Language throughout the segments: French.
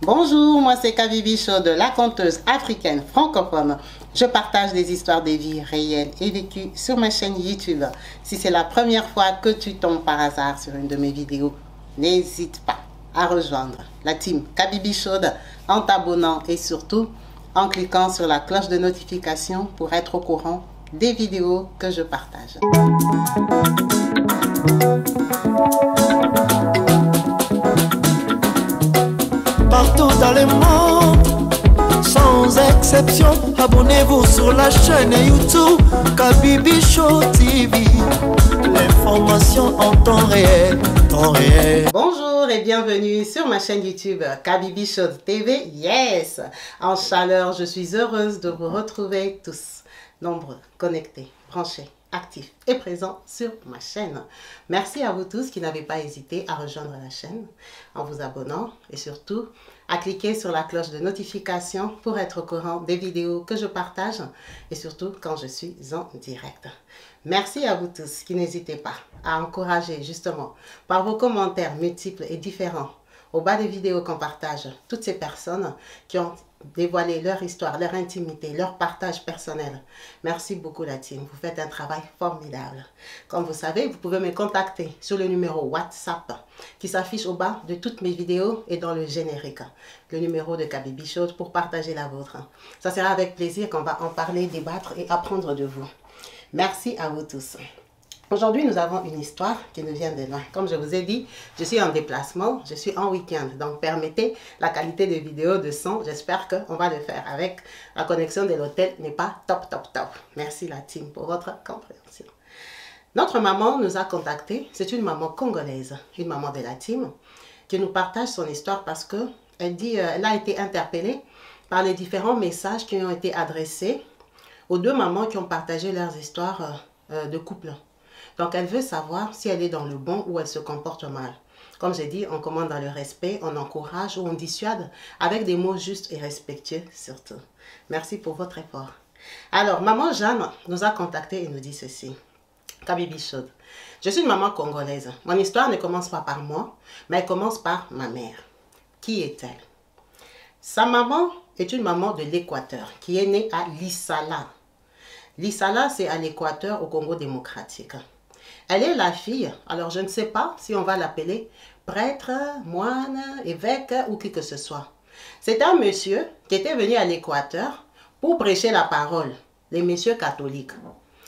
Bonjour, moi c'est Kabibi Chaude, la conteuse africaine francophone. Je partage des histoires de vie réelles et vécues sur ma chaîne YouTube. Si c'est la première fois que tu tombes par hasard sur une de mes vidéos, n'hésite pas à rejoindre la team Kabibi Chaude en t'abonnant et surtout en cliquant sur la cloche de notification pour être au courant des vidéos que je partage. Partout dans le monde, sans exception, abonnez-vous sur la chaîne YouTube Kabibi Chaude TV. L'information en temps réel, Bonjour et bienvenue sur ma chaîne YouTube Kabibi Chaude TV. Yes! En chaleur, je suis heureuse de vous retrouver tous, nombreux, connectés, branchés, actifs et présents sur ma chaîne. Merci à vous tous qui n'avez pas hésité à rejoindre la chaîne en vous abonnant et surtout à cliquer sur la cloche de notification pour être au courant des vidéos que je partage et surtout quand je suis en direct. Merci à vous tous qui n'hésitez pas à encourager justement par vos commentaires multiples et différents au bas des vidéos qu'on partage toutes ces personnes qui ont dévoilé leur histoire, leur intimité, leur partage personnel. Merci beaucoup la team, vous faites un travail formidable. Comme vous savez, vous pouvez me contacter sur le numéro WhatsApp qui s'affiche au bas de toutes mes vidéos et dans le générique. Le numéro de Kabibi Chaude pour partager la vôtre. Ça sera avec plaisir qu'on va en parler, débattre et apprendre de vous. Merci à vous tous. Aujourd'hui, nous avons une histoire qui nous vient de loin. Comme je vous ai dit, je suis en déplacement, je suis en week-end. Donc, permettez la qualité de vidéo, de son. J'espère qu'on va le faire avec la connexion de l'hôtel n'est pas top. Merci la team pour votre compréhension. Notre maman nous a contactés. C'est une maman congolaise, une maman de la team, qui nous partage son histoire parce que elle a été interpellée par les différents messages qui ont été adressés aux deux mamans qui ont partagé leurs histoires de couple. Donc, elle veut savoir si elle est dans le bon ou elle se comporte mal. Comme j'ai dit, on commande dans le respect, on encourage ou on dissuade avec des mots justes et respectueux surtout. Merci pour votre effort. Alors, maman Jeanne nous a contactés et nous dit ceci. Kabibi Chaude, je suis une maman congolaise. Mon histoire ne commence pas par moi, mais elle commence par ma mère. Qui est-elle? Sa maman est une maman de l'Équateur qui est née à Lissala. Lissala, c'est à l'Équateur, au Congo démocratique. Elle est la fille, alors je ne sais pas si on va l'appeler prêtre, moine, évêque ou qui que ce soit. C'est un monsieur qui était venu à l'Équateur pour prêcher la parole, les messieurs catholiques.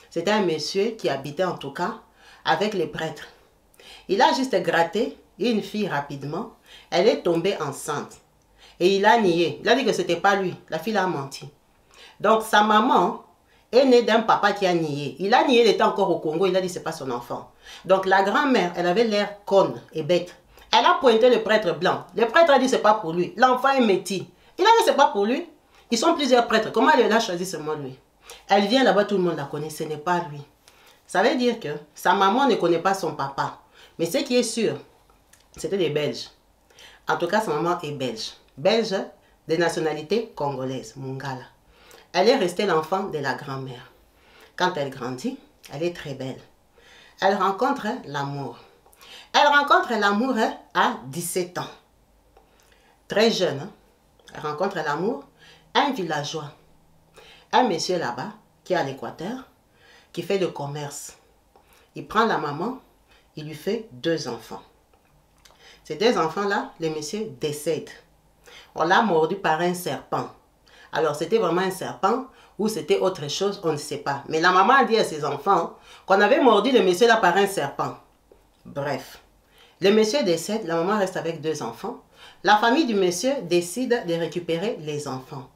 C'était un monsieur qui habitait en tout cas avec les prêtres. Il a juste gratté une fille rapidement, elle est tombée enceinte. Et il a nié, il a dit que ce n'était pas lui, la fille a menti. Donc sa maman est née d'un papa qui a nié. Il a nié, il était encore au Congo, il a dit que ce n'est pas son enfant. Donc la grand-mère, elle avait l'air conne et bête. Elle a pointé le prêtre blanc. Le prêtre a dit que ce n'est pas pour lui. L'enfant est métis. Il a dit que ce n'est pas pour lui. Ils sont plusieurs prêtres. Comment elle a choisi seulement lui? Elle vient là-bas, tout le monde la connaît, ce n'est pas lui. Ça veut dire que sa maman ne connaît pas son papa. Mais ce qui est sûr, c'était des Belges. En tout cas, sa maman est belge. Belge de nationalité congolaise, Mungala. Elle est restée l'enfant de la grand-mère. Quand elle grandit, elle est très belle. Elle rencontre l'amour. Elle rencontre l'amour à 17 ans. Très jeune. Elle rencontre l'amour. Un villageois. Un monsieur là-bas, qui est à l'Équateur, qui fait le commerce. Il prend la maman, il lui fait 2 enfants. Ces 2 enfants-là, le monsieur décède. On l'a mordu par un serpent. Alors, c'était vraiment un serpent ou c'était autre chose, on ne sait pas. Mais la maman a dit à ses enfants qu'on avait mordu le monsieur là par un serpent. Bref, le monsieur décède, la maman reste avec 2 enfants. La famille du monsieur décide de récupérer les enfants.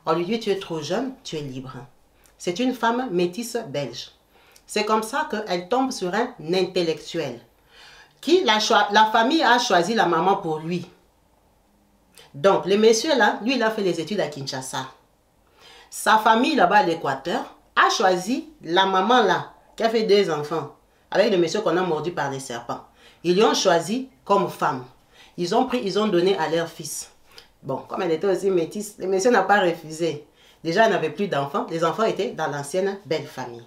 On lui dit, tu es trop jeune, tu es libre. C'est une femme métisse belge. C'est comme ça qu'elle tombe sur un intellectuel. La famille a choisi la maman pour lui. Donc, le monsieur là, lui, il a fait les études à Kinshasa. Sa famille là-bas à l'Équateur a choisi la maman là, qui a fait 2 enfants, avec le monsieur qu'on a mordu par les serpents. Ils l'ont choisi comme femme. Ils ont donné à leur fils. Bon, comme elle était aussi métisse, le monsieur n'a pas refusé. Déjà, elle n'avait plus d'enfants. Les enfants étaient dans l'ancienne belle famille.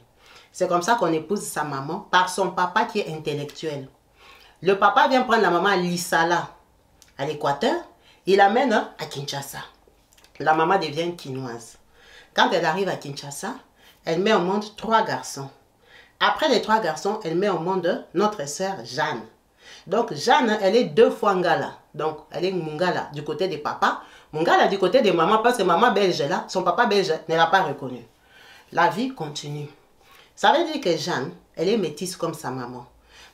C'est comme ça qu'on épouse sa maman par son papa qui est intellectuel. Le papa vient prendre la maman à Lissala, à l'Équateur. Il l'amène à Kinshasa. La maman devient quinoise. Quand elle arrive à Kinshasa, elle met au monde 3 garçons. Après les 3 garçons, elle met au monde notre sœur Jeanne. Donc Jeanne, elle est 2 fois Ngala. Donc elle est Mungala du côté des papas, Mungala du côté des mamans, parce que maman belge là, son papa belge ne l'a pas reconnu. La vie continue. Ça veut dire que Jeanne, elle est métisse comme sa maman.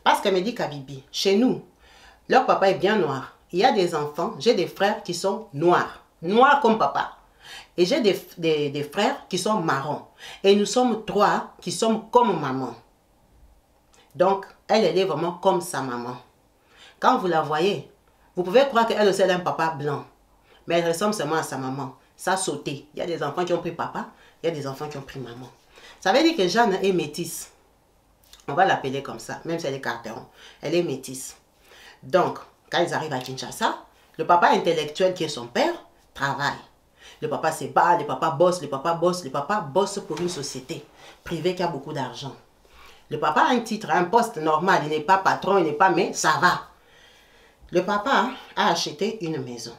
Parce qu'elle me dit Kabibi, chez nous, leur papa est bien noir. Il y a des enfants, j'ai des frères qui sont noirs. Noirs comme papa. Et j'ai des frères qui sont marrons. Et nous sommes 3 qui sommes comme maman. Donc, elle est vraiment comme sa maman. Quand vous la voyez, vous pouvez croire qu'elle aussi a un papa blanc. Mais elle ressemble seulement à sa maman. Ça a sauté. Il y a des enfants qui ont pris papa, il y a des enfants qui ont pris maman. Ça veut dire que Jeanne est métisse. On va l'appeler comme ça, même si elle est carteron. Elle est métisse. Donc, quand ils arrivent à Kinshasa, le papa intellectuel qui est son père travaille. Le papa se bat, le papa bosse, le papa bosse, le papa bosse pour une société privée qui a beaucoup d'argent. Le papa a un titre, un poste normal, il n'est pas patron, il n'est pas, mais ça va. Le papa a acheté une maison.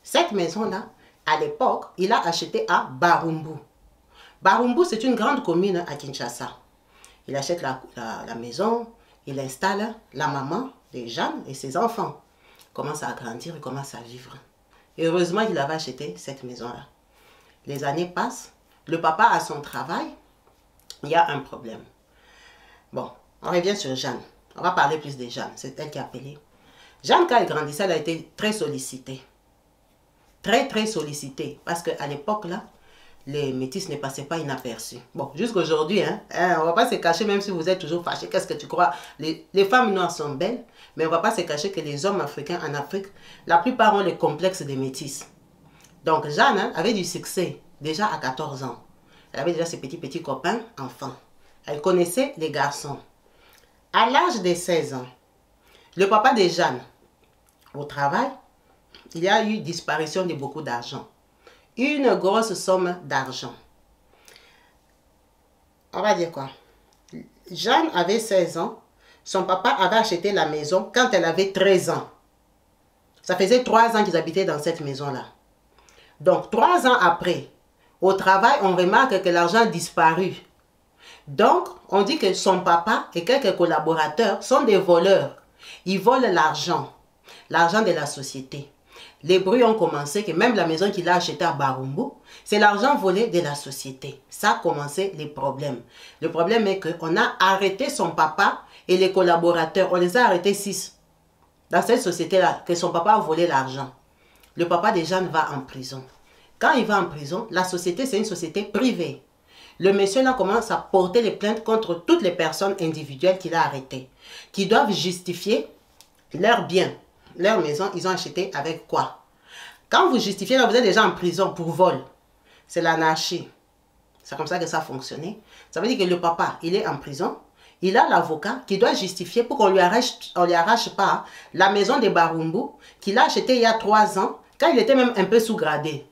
Cette maison-là, à l'époque, il a acheté à Barumbu. Barumbu, c'est une grande commune à Kinshasa. Il achète la maison, il installe la maman de Jeanne et ses enfants. Il commence à grandir, il commence à vivre. Et heureusement qu'il avait acheté cette maison-là. Les années passent, le papa a son travail, il y a un problème. Bon, on revient sur Jeanne. On va parler plus de Jeanne, c'est elle qui a appelé. Jeanne, quand elle grandissait, elle a été très sollicitée. Très sollicitée. Parce qu'à l'époque, là, les métis ne passaient pas inaperçus. Bon, jusqu'aujourd'hui, on ne va pas se cacher, même si vous êtes toujours fâchés. Qu'est-ce que tu crois? Les femmes noires sont belles, mais on ne va pas se cacher que les hommes africains en Afrique, la plupart ont le complexe des métis. Donc, Jeanne avait du succès déjà à 14 ans. Elle avait déjà ses petits copains, enfants. Elle connaissait les garçons. À l'âge de 16 ans, le papa de Jeanne, au travail, il y a eu disparition de beaucoup d'argent. Une grosse somme d'argent. On va dire quoi? Jeanne avait 16 ans. Son papa avait acheté la maison quand elle avait 13 ans. Ça faisait 3 ans qu'ils habitaient dans cette maison-là. Donc, 3 ans après, au travail, on remarque que l'argent a disparu. Donc, on dit que son papa et quelques collaborateurs sont des voleurs. Ils volent l'argent de la société. Les bruits ont commencé que même la maison qu'il a achetée à Barumbu, c'est l'argent volé de la société. Ça a commencé les problèmes. Le problème est qu'on a arrêté son papa et les collaborateurs. On les a arrêtés 6 dans cette société-là, que son papa a volé l'argent. Le papa de Jeanne va en prison. Quand il va en prison, la société, c'est une société privée. Le monsieur là commence à porter les plaintes contre toutes les personnes individuelles qu'il a arrêtées, qui doivent justifier leurs biens. Leur maison, ils ont acheté avec quoi? Quand vous justifiez, là, vous êtes déjà en prison pour vol. C'est l'anarchie. C'est comme ça que ça a fonctionné. Ça veut dire que le papa, il est en prison. Il a l'avocat qui doit justifier pour qu'on lui arrache pas la maison de Barumbu qu'il a achetée il y a 3 ans, quand il était même un peu sous-gradé.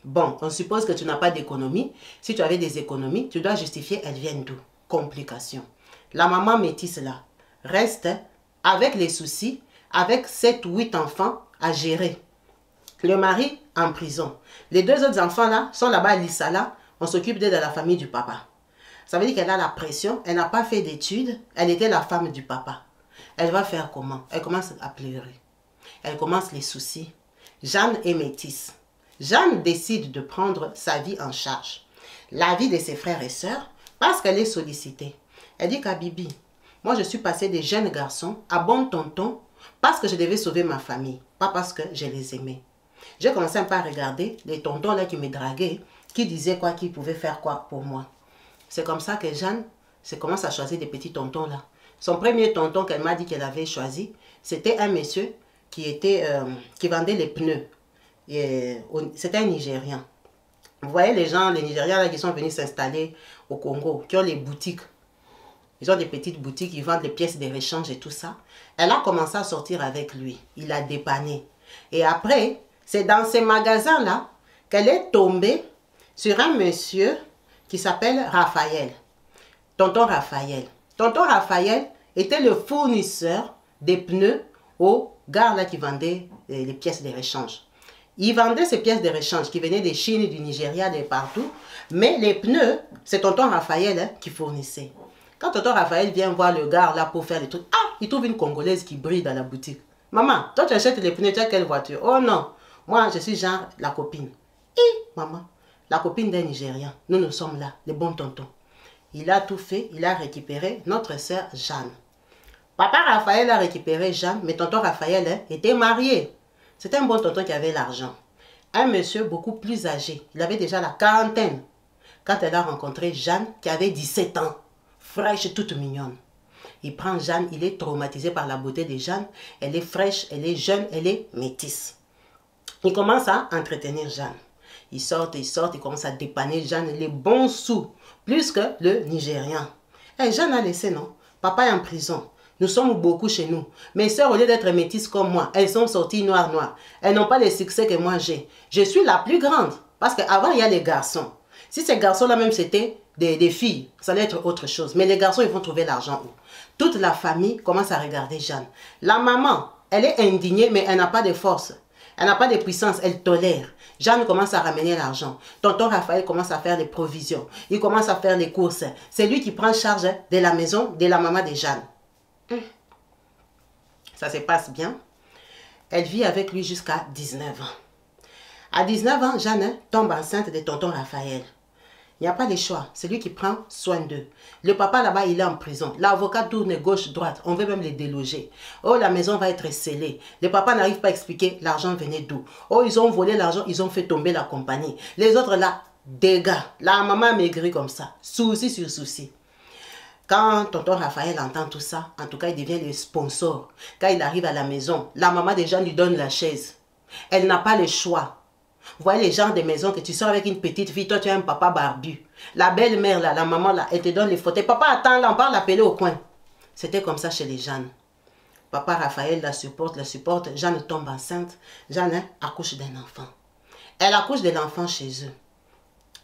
Bon, on suppose que tu n'as pas d'économie. Si tu avais des économies, tu dois justifier, elles viennent d'où? Complications. La maman métisse là reste avec les soucis, avec 7 ou 8 enfants à gérer. Le mari en prison. Les 2 autres enfants là sont là-bas à Lissala. On s'occupe d'elle dans la famille du papa. Ça veut dire qu'elle a la pression. Elle n'a pas fait d'études. Elle était la femme du papa. Elle va faire comment? Elle commence à pleurer. Elle commence les soucis. Jeanne est métisse. Jeanne décide de prendre sa vie en charge. La vie de ses frères et sœurs parce qu'elle est sollicitée. Elle dit qu'à Bibi, moi je suis passée des jeunes garçons à bon tonton parce que je devais sauver ma famille, pas parce que je les aimais. J'ai commencé un peu à regarder les tontons là qui me draguaient, qui disaient quoi, qui pouvaient faire quoi pour moi. C'est comme ça que Jeanne commence à choisir des petits tontons là. Son premier tonton qu'elle m'a dit qu'elle avait choisi, c'était un monsieur qui vendait les pneus. C'était un Nigérian. Vous voyez les gens, les Nigérians là, qui sont venus s'installer au Congo, qui ont les boutiques. Ils ont des petites boutiques, ils vendent les pièces de rechange et tout ça. Elle a commencé à sortir avec lui. Il l'a dépanné. Et après, c'est dans ces magasins-là qu'elle est tombée sur un monsieur qui s'appelle Raphaël. Tonton Raphaël. Tonton Raphaël était le fournisseur des pneus au gare là qui vendait les pièces de rechange. Il vendait ces pièces de rechange qui venaient de Chine, du Nigeria, de partout. Mais les pneus, c'est tonton Raphaël hein, qui fournissait. Quand tonton Raphaël vient voir le gars là pour faire les trucs, ah, il trouve une Congolaise qui brille dans la boutique. Maman, toi tu achètes les pneus, tu as quelle voiture? Oh non, moi je suis genre la copine. Maman, la copine d'un Nigérien. Nous sommes là, les bons tontons. Il a tout fait, il a récupéré notre sœur Jeanne. Papa Raphaël a récupéré Jeanne, mais tonton Raphaël hein, était marié. C'était un bon tonton qui avait l'argent. Un monsieur beaucoup plus âgé. Il avait déjà la quarantaine. Quand elle a rencontré Jeanne, qui avait 17 ans, fraîche, toute mignonne. Il prend Jeanne, il est traumatisé par la beauté de Jeanne. Elle est fraîche, elle est jeune, elle est métisse. Il commence à entretenir Jeanne. Il sort, il commence à dépanner Jeanne les bons sous, plus que le Nigérian. Et Jeanne a laissé, non? Papa est en prison. Nous sommes beaucoup chez nous. Mes soeurs, au lieu d'être métisses comme moi, elles sont sorties noires. Elles n'ont pas le succès que moi j'ai. Je suis la plus grande. Parce qu'avant, il y a les garçons. Si ces garçons-là même c'était des filles, ça allait être autre chose. Mais les garçons, ils vont trouver l'argent où? Toute la famille commence à regarder Jeanne. La maman, elle est indignée, mais elle n'a pas de force. Elle n'a pas de puissance, elle tolère. Jeanne commence à ramener l'argent. Tonton Raphaël commence à faire les provisions. Il commence à faire les courses. C'est lui qui prend charge de la maison de la maman de Jeanne. Ça se passe bien. Elle vit avec lui jusqu'à 19 ans. À 19 ans, Jeanne tombe enceinte de tonton Raphaël. Il n'y a pas de choix. C'est lui qui prend soin d'eux. Le papa là-bas, il est en prison. L'avocat tourne gauche-droite. On veut même les déloger. Oh, la maison va être scellée. Le papa n'arrive pas à expliquer l'argent venait d'où. Oh, ils ont volé l'argent, ils ont fait tomber la compagnie. Les autres là, dégâts. La maman maigrit comme ça. Souci sur souci. Quand tonton Raphaël entend tout ça, en tout cas, il devient le sponsor. Quand il arrive à la maison, la maman déjà lui donne la chaise. Elle n'a pas le choix. Vous voyez les genres de maisons que tu sors avec une petite fille, toi tu as un papa barbu. La belle-mère là, la maman là, elle te donne les fauteuils. Papa attends là, on part l'appeler au coin. C'était comme ça chez les Jeanne. Papa Raphaël la supporte. Jeanne tombe enceinte. Jeanne accouche d'un enfant. Elle accouche de l'enfant chez eux.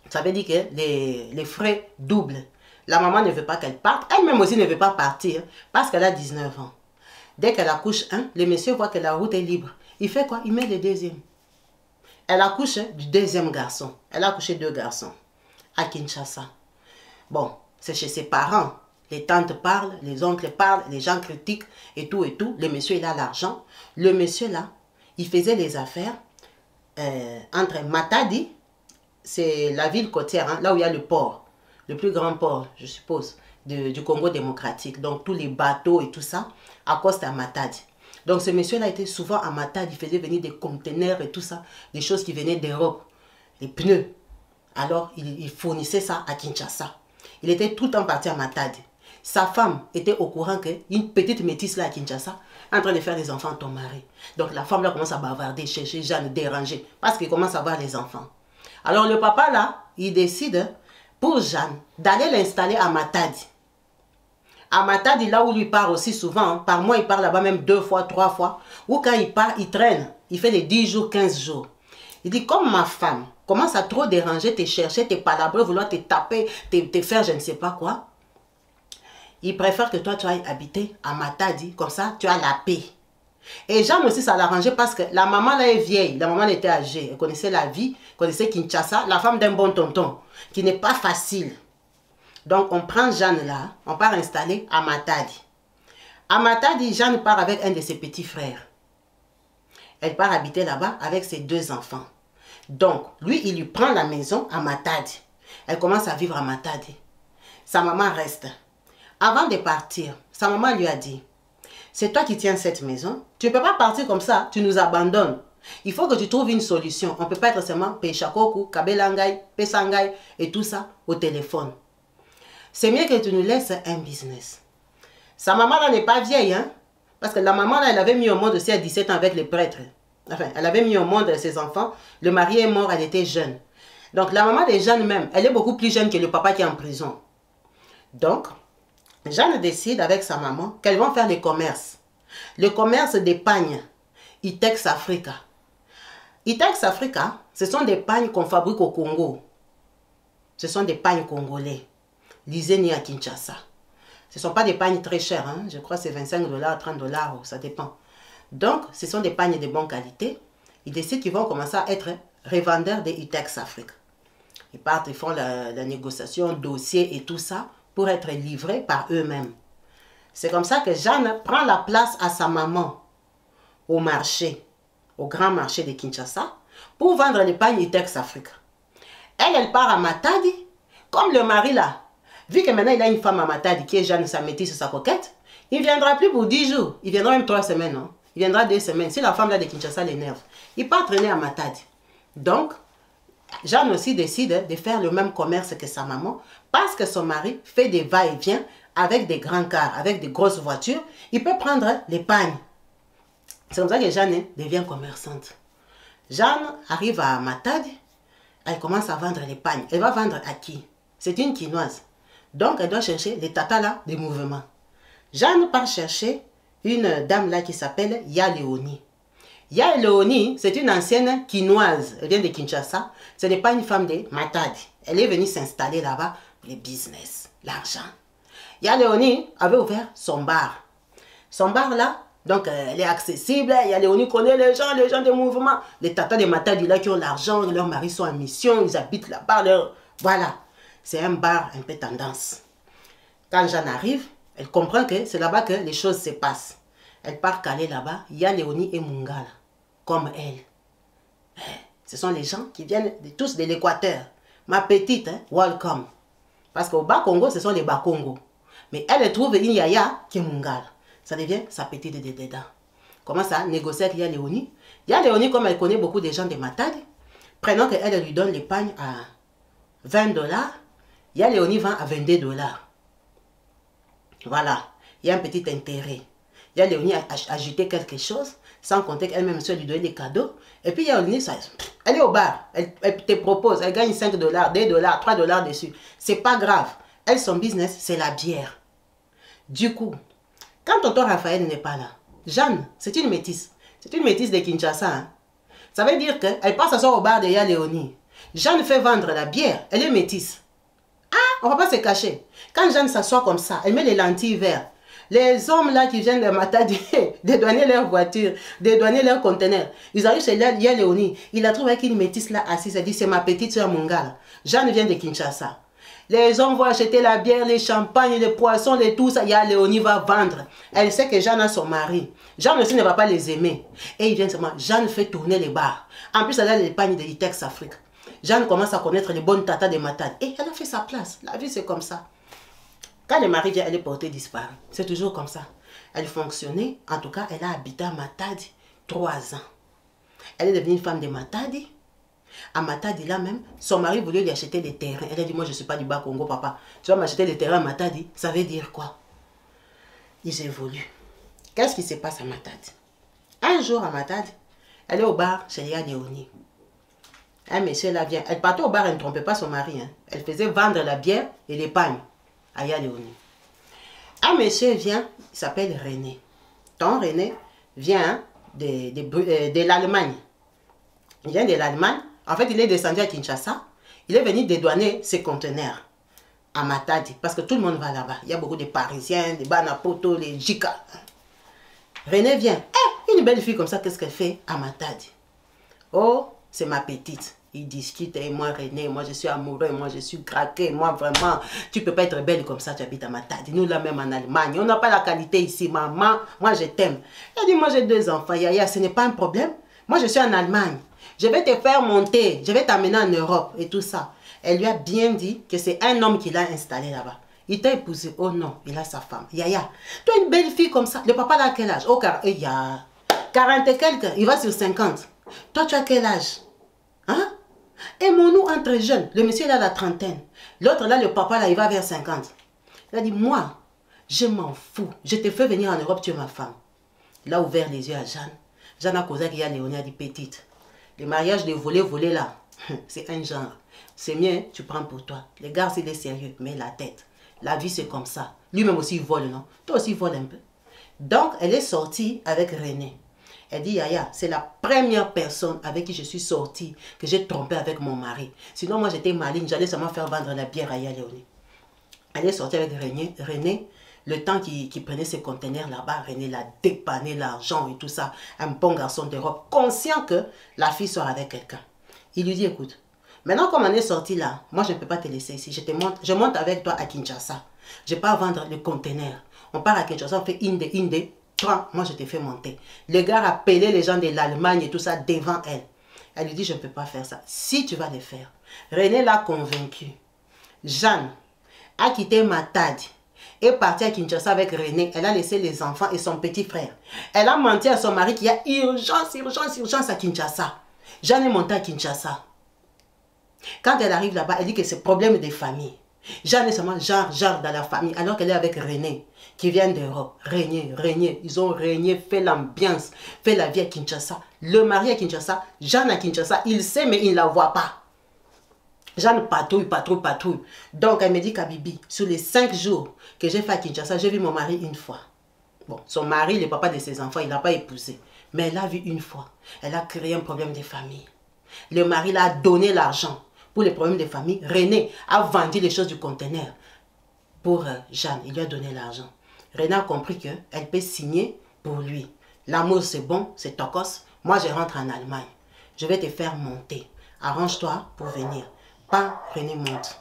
Ça veut dire que les frais doublent. La maman ne veut pas qu'elle parte. Elle-même aussi ne veut pas partir parce qu'elle a 19 ans. Dès qu'elle accouche un, le monsieur voit que la route est libre. Il fait quoi? Il met le deuxième. Elle accouche du deuxième garçon. Elle a accouché 2 garçons à Kinshasa. Bon, c'est chez ses parents. Les tantes parlent, les oncles parlent, les gens critiquent et tout et tout. Le monsieur, il a l'argent. Le monsieur là, il faisait les affaires entre Matadi, c'est la ville côtière, hein, là où il y a le port. Le plus grand port, je suppose, du Congo démocratique. Donc, tous les bateaux et tout ça, à cause de Matadi. Donc, ce monsieur-là était souvent à Matadi. Il faisait venir des conteneurs et tout ça, des choses qui venaient d'Europe, les pneus. Alors, il fournissait ça à Kinshasa. Il était tout le temps parti à Matadi. Sa femme était au courant qu'une petite métisse là à Kinshasa, en train de faire des enfants à ton mari. Donc, la femme là commence à bavarder, chercher Jeanne, déranger, parce qu'il commence à avoir les enfants. Alors, le papa là, il décide pour Jeanne d'aller l'installer à Matadi. À Matadi, là où lui part aussi souvent, par mois il part là-bas même 2 fois, 3 fois, ou quand il part, il traîne, il fait les 10 jours, 15 jours. Il dit, comme ma femme commence à trop déranger, te chercher, te palabrer, vouloir te taper, te faire je ne sais pas quoi, il préfère que toi tu ailles habiter à Matadi, comme ça tu as la paix. Et Jeanne aussi ça l'arrangeait parce que la maman là est vieille, la maman elle était âgée, elle connaissait la vie, connaissait Kinshasa, la femme d'un bon tonton, qui n'est pas facile. Donc on prend Jeanne là, on part installer à Matadi. À Matadi, Jeanne part avec un de ses petits frères. Elle part habiter là-bas avec ses 2 enfants. Donc lui il lui prend la maison à Matadi. Elle commence à vivre à Matadi. Sa maman reste. Avant de partir, sa maman lui a dit, c'est toi qui tiens cette maison. Tu ne peux pas partir comme ça, tu nous abandonnes. Il faut que tu trouves une solution. On ne peut pas être seulement Pechakoku, Kabelangai, Pesangai et tout ça au téléphone. C'est mieux que tu nous laisses un business. Sa maman là n'est pas vieille, hein. Parce que la maman là, elle avait mis au monde aussi à 17 ans avec les prêtres. Enfin, elle avait mis au monde ses enfants. Le mari est mort, elle était jeune. Donc la maman de Jeanne même, elle est beaucoup plus jeune que le papa qui est en prison. Donc, Jeanne décide avec sa maman qu'elles vont faire des commerces. Le commerce des pagnes, Itex Africa. Itex Africa, ce sont des pagnes qu'on fabrique au Congo. Ce sont des pagnes congolais. Lisez-ni à Kinshasa. Ce ne sont pas des pagnes très chères, hein? Je crois que c'est 25 $, 30 $, ça dépend. Donc, ce sont des pagnes de bonne qualité. Ils décident qu'ils vont commencer à être revendeurs des Itex Afrique. Ils partent, ils font la négociation, dossier et tout ça pour être livrés par eux-mêmes. C'est comme ça que Jeanne prend la place à sa maman au marché, au grand marché de Kinshasa, pour vendre les pagnes Itex Afrique. Elle part à Matadi, comme le mari là. Vu que maintenant il a une femme à Matadi qui est Jeanne, sa métisse, sa coquette, il ne viendra plus pour 10 jours. Il viendra même 3 semaines. Non? Il viendra 2 semaines. Si la femme là de Kinshasa l'énerve, il part traîner à Matadi. Donc, Jeanne aussi décide de faire le même commerce que sa maman parce que son mari fait des va-et-vient avec des grands cars, avec des grosses voitures. Il peut prendre les pagnes. C'est comme ça que Jeanne devient commerçante. Jeanne arrive à Matadi, elle commence à vendre les pagnes. Elle va vendre à qui? C'est une quinoise. Donc elle doit chercher les tatas là des mouvements. Jeanne part chercher une dame là qui s'appelle Ya Léonie. Ya Léonie, c'est une ancienne quinoise. Elle vient de Kinshasa. Ce n'est pas une femme de Matadi. Elle est venue s'installer là-bas pour le business, l'argent. Ya Léonie avait ouvert son bar. Son bar là, donc elle est accessible. Ya Léonie connaît les gens des mouvements. Les tatas de Matadi là qui ont l'argent, leurs maris sont en mission, ils habitent là-bas. Voilà, c'est un bar un peu tendance. Quand Jeanne arrive, elle comprend que c'est là-bas que les choses se passent. Elle part caler là-bas. Ya Léonie et Mungala, comme elle. Ce sont les gens qui viennent tous de l'Équateur. Ma petite, welcome. Parce qu'au Bas-Congo, ce sont les Bas-Congo. Mais elle trouve une Yaya qui est Mungala. Ça devient sa petite de dedans. Commence à négocier avec Ya Léonie. Ya Léonie, comme elle connaît beaucoup de gens de Matadi, prenant qu'elle lui donne les pagnes à 20 $, Ya Léonie vend à 22 $. Voilà, il y a un petit intérêt. Ya Léonie a ajouté quelque chose, sans compter qu'elle-même lui donne des cadeaux. Et puis Ya Léonie, elle est au bar, elle te propose, elle gagne 5 $, 2 $, 3 $ dessus. C'est pas grave. Elle, son business, c'est la bière. Du coup, quand tonton Raphaël n'est pas là, Jeanne, c'est une métisse. C'est une métisse de Kinshasa. Hein? Ça veut dire qu'elle passe s'asseoir au bar de Ya Léonie. Jeanne fait vendre la bière, elle est métisse. Ah, on ne va pas se cacher. Quand Jeanne s'assoit comme ça, elle met les lentilles vertes. Les hommes là qui viennent de Matadi, dédouaner leur voiture, dédouaner leur conteneur, ils arrivent chez Ya Léonie. Il la trouve avec une métisse là assise. Elle dit, c'est ma petite soeur Mungala. Jeanne vient de Kinshasa. Les hommes vont acheter la bière, les champagnes, les poissons, les tout ça. Ya Léonie va vendre. Elle sait que Jeanne a son mari. Jeanne aussi ne va pas les aimer. Et il vient seulement. Jeanne fait tourner les bars. En plus, elle a les pagnes de Itex Afrique. Jeanne commence à connaître les bonnes tatas de Matadi. Et elle a fait sa place. La vie, c'est comme ça. Quand le mari vient, elle est portée disparue. C'est toujours comme ça. Elle fonctionnait. En tout cas, elle a habité à Matadi 3 ans. Elle est devenue une femme de Matadi. À Matadi, là même, son mari voulait lui acheter des terrains. Elle a dit, moi, je ne suis pas du Bas-Congo, papa. Tu vas m'acheter des terrains à Matadi. Ça veut dire quoi? Ils évoluent. Qu'est-ce qui se passe à Matadi? Un jour à Matadi, elle est au bar chez Ya Léonie. Un monsieur là vient. Elle partait au bar, elle ne trompait pas son mari. Hein. Elle faisait vendre la bière et les pagnes à Ya Léonie. Un monsieur vient, il s'appelle René. Ton René vient de l'Allemagne. Il vient de l'Allemagne. En fait, il est descendu à Kinshasa. Il est venu dédouaner ses conteneurs à Matadi. Parce que tout le monde va là-bas. Il y a beaucoup de Parisiens, des Banapoto, les Jika. René vient. Une belle fille comme ça, qu'est-ce qu'elle fait à Matadi? Oh, c'est ma petite. Il discute, et moi René, moi je suis amoureux, moi je suis craqué, moi vraiment, tu peux pas être belle comme ça, tu habites à Matadi. Nous là même en Allemagne, on n'a pas la qualité ici, maman, moi je t'aime. Elle dit, moi j'ai 2 enfants, Yaya, ce n'est pas un problème. Moi je suis en Allemagne, je vais te faire monter, je vais t'amener en Europe et tout ça. Elle lui a bien dit que c'est un homme qui l'a installé là-bas. Il t'a épousé, oh non, il a sa femme. Yaya, toi une belle fille comme ça, le papa a quel âge? Oh, car il y a 40 et quelques, il va sur 50. Toi tu as quel âge? Hein? Aimons-nous entre jeunes. Le monsieur là, la trentaine. L'autre là, le papa là, il va vers 50. Il a dit, moi, je m'en fous. Je te fais venir en Europe, tu es ma femme. Il a ouvert les yeux à Jeanne. Jeanne a causé qu'il y a Léonie, a dit, petite. Le mariage de voler là, c'est un genre. C'est mieux, tu prends pour toi. Les gars, c'est des sérieux, mais la tête. La vie, c'est comme ça. Lui-même aussi, il vole, non? Toi aussi, il vole un peu. Donc, elle est sortie avec René. Elle dit, Yaya, c'est la première personne avec qui je suis sortie que j'ai trompé avec mon mari. Sinon, moi, j'étais maligne. J'allais seulement faire vendre la bière à Ya Léonie. Elle est sortie avec René. Le temps qu'il prenait ses conteneurs là-bas, René l'a dépanné l'argent et tout ça. Un bon garçon d'Europe, conscient que la fille sera avec quelqu'un. Il lui dit, écoute, maintenant comme on est sorti là, moi je ne peux pas te laisser ici. Je monte avec toi à Kinshasa. Je ne vais pas vendre le conteneur. On part à Kinshasa, on fait Inde. Toi, moi je te fais monter. Le gars a appelé les gens de l'Allemagne et tout ça devant elle. Elle lui dit, je ne peux pas faire ça. Si tu vas le faire. René l'a convaincu. Jeanne a quitté Matadi. Est partie à Kinshasa avec René. Elle a laissé les enfants et son petit frère. Elle a menti à son mari qu'il y a urgence à Kinshasa. Jeanne est montée à Kinshasa. Quand elle arrive là-bas, elle dit que c'est problème des familles. Jeanne est seulement genre dans la famille, alors qu'elle est avec René, qui vient d'Europe. Régner. Ils ont régné, fait l'ambiance, fait la vie à Kinshasa. Le mari à Kinshasa, Jeanne à Kinshasa, il sait mais il ne la voit pas. Jeanne patrouille. Donc elle me dit qu'Abibi, sur les 5 jours que j'ai fait à Kinshasa, j'ai vu mon mari une fois. Bon, son mari, le papa de ses enfants, il n'a pas épousé. Mais elle l'a vu une fois. Elle a créé un problème de famille. Le mari l'a donné l'argent pour les problèmes de famille. René a vendu les choses du conteneur pour Jeanne. Il lui a donné l'argent. René a compris qu'elle peut signer pour lui. L'amour c'est bon, c'est tokos. Moi je rentre en Allemagne. Je vais te faire monter. Arrange-toi pour venir. Pas René monte.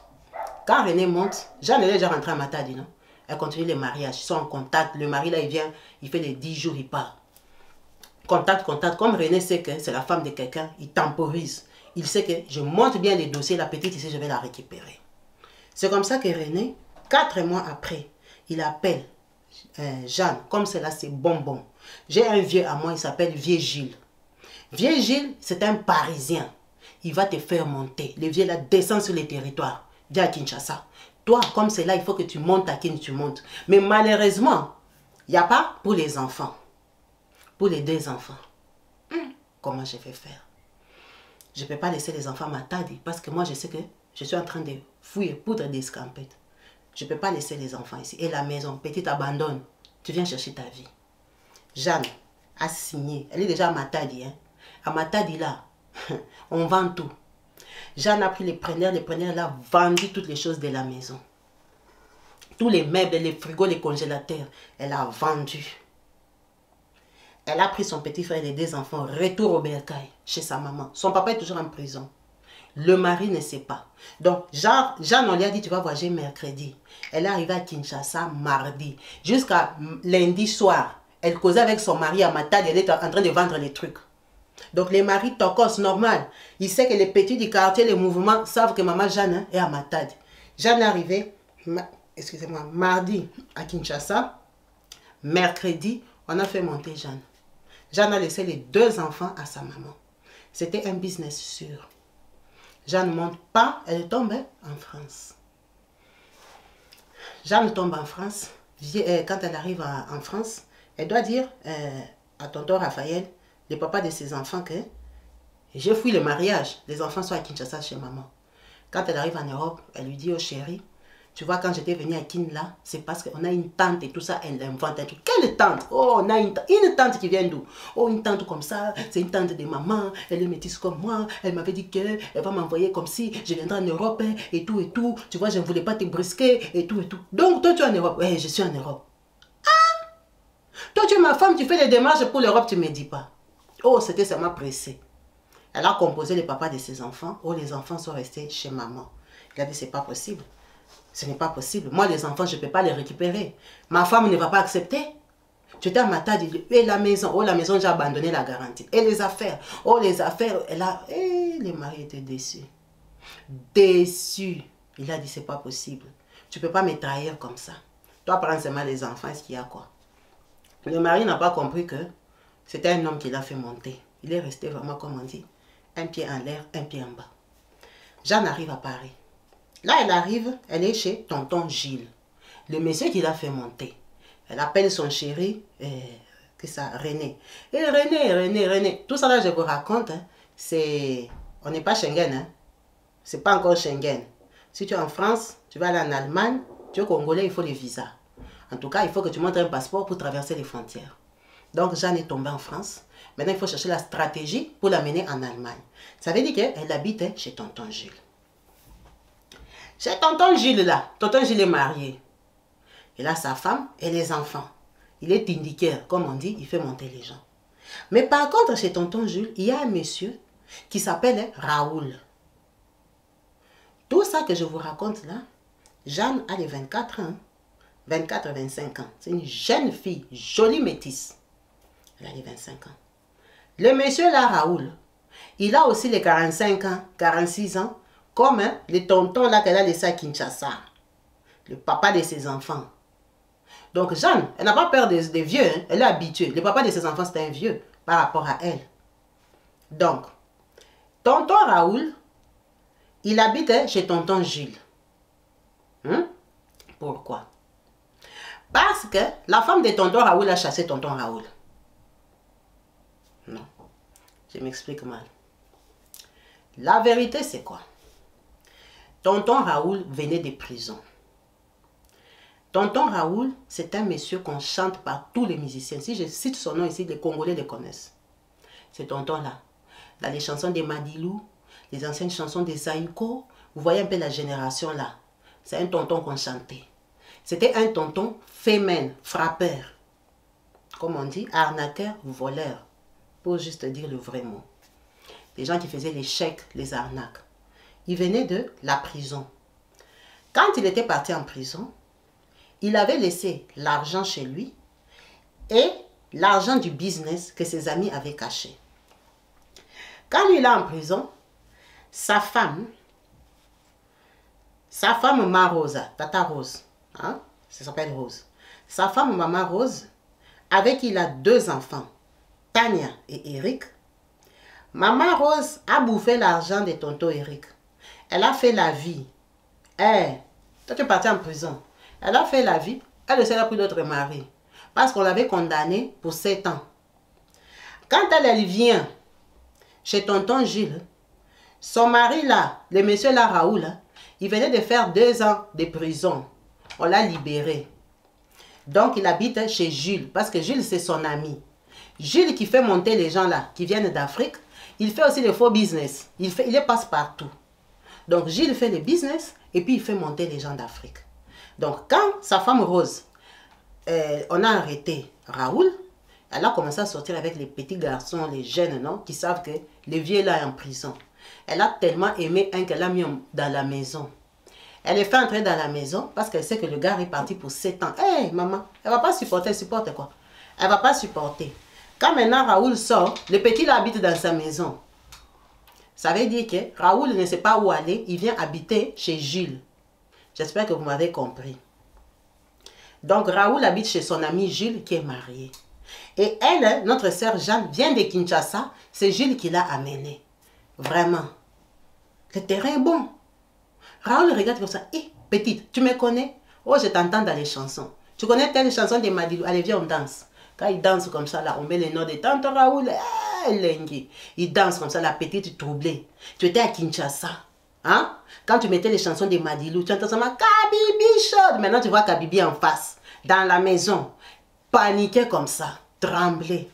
Quand René monte, Jeanne est déjà rentrée à Matadi, non? Elle continue le mariage. Ils sont en contact. Le mari là, il vient, il fait les 10 jours, il part. Contact. Comme René sait que c'est la femme de quelqu'un, il temporise. Il sait que je monte bien les dossiers, la petite ici, je vais la récupérer. C'est comme ça que René, 4 mois après, il appelle Jeanne. Comme c'est là, c'est bonbon. J'ai un vieux à moi, il s'appelle Vieux Gilles. Vieux Gilles, c'est un Parisien. Il va te faire monter. Le vieux là descend sur les territoires. Viens à Kinshasa. Toi, comme c'est là, il faut que tu montes à Kinshasa, tu montes. Mais malheureusement, il n'y a pas pour les enfants. Pour les 2 enfants. Comment je vais faire? Je ne peux pas laisser les enfants à Matadi parce que moi, je sais que je suis en train de fouiller poudre d'escampette. Je ne peux pas laisser les enfants ici. Et la maison, petite, abandonne. Tu viens chercher ta vie. Jeanne a signé. Elle est déjà à Matadi. Hein. À Matadi, là, on vend tout. Jeanne a pris les preneurs. Les preneurs, elle a vendu toutes les choses de la maison. Tous les meubles, les frigos, les congélateurs, elle a vendu. Elle a pris son petit frère et les 2 enfants, retour au bercail, chez sa maman. Son papa est toujours en prison. Le mari ne sait pas. Donc, Jeanne, on lui a dit, tu vas voyager mercredi. Elle est arrivée à Kinshasa mardi. Jusqu'à lundi soir, elle causait avec son mari à Matadi. Elle est en train de vendre les trucs. Donc, les maris tokos, normal. Il sait que les petits du quartier, les mouvements, savent que maman Jeanne est à Matadi. Jeanne est arrivée, excusez-moi, mardi à Kinshasa. Mercredi, on a fait monter Jeanne. Jeanne a laissé les 2 enfants à sa maman. C'était un business sûr. Jeanne ne monte pas, elle tombe en France. Jeanne tombe en France. Quand elle arrive en France, elle doit dire à tonton Raphaël, le papa de ses enfants, que j'ai fui le mariage. Les enfants sont à Kinshasa chez maman. Quand elle arrive en Europe, elle lui dit, oh chérie, tu vois, quand j'étais venue à Kinla, c'est parce qu'on a une tante et tout ça, elle invente un truc. Quelle tante? Oh, on a une tante qui vient d'où? Oh, une tante comme ça, c'est une tante de maman, elle est métisse comme moi, elle m'avait dit qu'elle va m'envoyer comme si je viendrais en Europe et tout et tout. Tu vois, je ne voulais pas te brusquer et tout et tout. Donc, toi, tu es en Europe? Oui, je suis en Europe. Ah! Toi, tu es ma femme, tu fais des démarches pour l'Europe, tu ne me dis pas. Oh, c'était seulement pressé. Elle a composé le papa de ses enfants. Oh, les enfants sont restés chez maman. Il a dit, c'est pas possible. Ce n'est pas possible. Moi, les enfants, je ne peux pas les récupérer. Ma femme ne va pas accepter. Tu étais à Matadi. Et la maison. Oh, la maison, j'ai abandonné la garantie. Et les affaires. Oh, les affaires. Elle a... Et les maris étaient déçus. Déçus. Il a dit, c'est pas possible. Tu ne peux pas me trahir comme ça. Toi, prends seulement les enfants. Est-ce qu'il y a quoi? Le mari n'a pas compris que c'était un homme qui l'a fait monter. Il est resté vraiment, comme on dit, un pied en l'air, un pied en bas. Jeanne arrive à Paris. Là, elle arrive, elle est chez tonton Gilles, le monsieur qui l'a fait monter. Elle appelle son chéri, René. Et René. Tout ça là, je vous raconte, hein, c'est... On n'est pas Schengen, hein. C'est pas encore Schengen. Si tu es en France, tu vas aller en Allemagne, tu es Congolais, il faut les visas. En tout cas, il faut que tu montres un passeport pour traverser les frontières. Donc, Jeanne est tombée en France. Maintenant, il faut chercher la stratégie pour l'amener en Allemagne. Ça veut dire qu'elle habite chez tonton Gilles. Chez tonton Gilles là, tonton Gilles est marié. Il a sa femme et les enfants. Il est indiqueur, comme on dit, il fait monter les gens. Mais par contre, chez tonton Jules, il y a un monsieur qui s'appelle Raoul. Tout ça que je vous raconte là, Jeanne a les 24 ans, 24-25 ans. C'est une jeune fille, jolie métisse. Elle a les 25 ans. Le monsieur là, Raoul, il a aussi les 45 ans, 46 ans, comme le tonton là qu'elle a laissé à Kinshasa, le papa de ses enfants. Donc Jeanne, elle n'a pas peur des vieux, hein? Elle est habituée. Le papa de ses enfants, c'est un vieux par rapport à elle. Donc, tonton Raoul, il habite chez tonton Jules. Pourquoi? Parce que la femme de tonton Raoul a chassé tonton Raoul. Non, je m'explique mal. La vérité, c'est quoi? Tonton Raoul venait de prison. Tonton Raoul, c'est un monsieur qu'on chante par tous les musiciens. Si je cite son nom ici, les Congolais le connaissent. C'est tonton-là. Dans les chansons des Madilou, les anciennes chansons des Zaïko, vous voyez un peu la génération là. C'est un tonton qu'on chantait. C'était un tonton féminin, frappeur. Comme on dit, arnaqueur, voleur. Pour juste dire le vrai mot. Les gens qui faisaient les chèques, les arnaques. Il venait de la prison. Quand il était parti en prison, il avait laissé l'argent chez lui et l'argent du business que ses amis avaient caché. Quand il est en prison, sa femme Ma Rosa, Tata Rose, hein? Ça s'appelle Rose. Sa femme Maman Rose, avec qui il a 2 enfants, Tania et Eric. Maman Rose a bouffé l'argent de tonton Eric. Elle a fait la vie. Toi tu es parti en prison. Elle a fait la vie. Elle ne s'est pas pris d'autre mari. Parce qu'on l'avait condamnée pour 7 ans. Quand elle vient chez tonton Gilles, son mari là, le monsieur là, Raoul, là, il venait de faire 2 ans de prison. On l'a libéré. Donc il habite chez Jules. Parce que Jules c'est son ami. Jules qui fait monter les gens là, qui viennent d'Afrique, il fait aussi le faux business. Il les passe partout. Donc Gilles fait le business et puis il fait monter les gens d'Afrique. Donc quand sa femme Rose, on a arrêté Raoul, elle a commencé à sortir avec les petits garçons, les jeunes, non, qui savent que le vieux là est en prison. Elle a tellement aimé un qu'elle a mis dans la maison. Elle est fait entrer dans la maison parce qu'elle sait que le gars est parti pour 7 ans. Hé, maman, elle ne va pas supporter, elle supporte quoi? Elle ne va pas supporter. Quand maintenant Raoul sort, le petit là habite dans sa maison. Ça veut dire que Raoul ne sait pas où aller, il vient habiter chez Jules. J'espère que vous m'avez compris. Donc Raoul habite chez son ami Jules qui est marié. Et elle, notre sœur Jeanne, vient de Kinshasa, c'est Jules qui l'a amenée. Vraiment. Le terrain est bon. Raoul regarde comme ça. Hé, petite, tu me connais? Oh, je t'entends dans les chansons. Tu connais telle chanson de Madilou? Allez, viens, on danse. Quand il danse comme ça, là, on met les noms de tante Raoul. Lengi. Il danse comme ça, la petite troublée. Tu étais à Kinshasa. Hein? Quand tu mettais les chansons de Madilou, tu entends seulement Kabibi chaude. Maintenant, tu vois Kabibi en face, dans la maison. Paniqué comme ça, tremblé.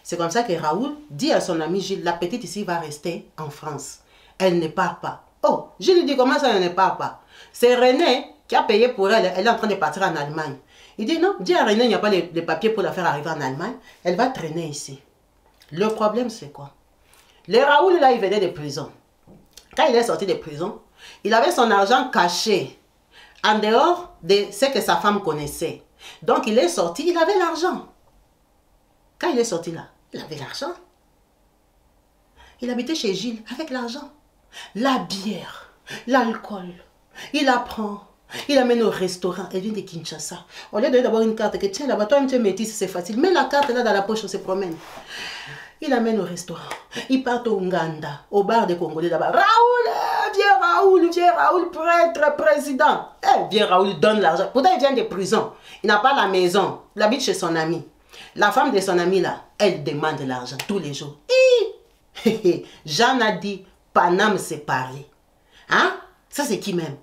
C'est comme ça que Raoul dit à son ami Gilles, la petite ici va rester en France. Elle ne part pas. Oh, Gilles lui dit, comment ça, elle ne part pas? C'est René qui a payé pour elle. Elle est en train de partir en Allemagne. Il dit, non, dis à René, il n'y a pas les papiers pour la faire arriver en Allemagne. Elle va traîner ici. Le problème, c'est quoi? Le Raoul, là, il venait de prison. Quand il est sorti de prison, il avait son argent caché en dehors de ce que sa femme connaissait. Donc, il est sorti, il avait l'argent. Quand il est sorti là, il avait l'argent. Il habitait chez Gilles avec l'argent. La bière, l'alcool, il apprend. Il amène au restaurant. Elle vient de Kinshasa. Au lieu de d'avoir une carte, que tiens là-bas, toi, tu es métisse, c'est facile. Mets la carte là dans la poche, on se promène. Il amène au restaurant. Il part au Ouganda, au bar des Congolais là-bas. Raoul, viens Raoul, prêtre, président. Viens Raoul, donne l'argent. Pourtant, il vient de prison. Il n'a pas la maison. Il habite chez son ami. La femme de son ami là, elle demande l'argent tous les jours. Jeanne a dit, Paname c'est parler. Hein? Ça c'est qui même?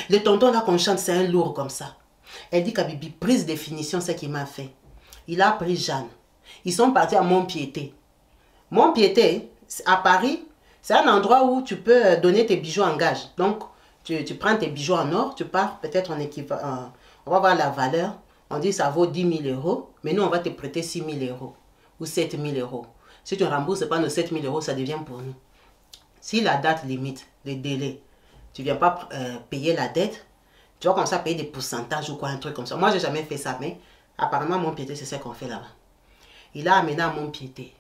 Le tonton là qu'on chante, c'est un lourd comme ça. Elle dit qu'Abibi, prise définition, c'est ce qu'il m'a fait. Il a pris Jeanne. Ils sont partis à Montpiété. Montpiété, à Paris, c'est un endroit où tu peux donner tes bijoux en gage. Donc, tu prends tes bijoux en or, tu pars peut-être On va voir la valeur. On dit ça vaut 10 000 euros. Mais nous, on va te prêter 6 000 euros ou 7 000 euros. Si tu ne rembourses pas nos 7 000 euros, ça devient pour nous. Si la date limite, le délai, tu ne viens pas payer la dette, tu vas commencer à payer des pourcentages ou quoi, un truc comme ça. Moi, je n'ai jamais fait ça, mais apparemment, mon piété, c'est ça qu'on fait là-bas. Il a amené à mon piété.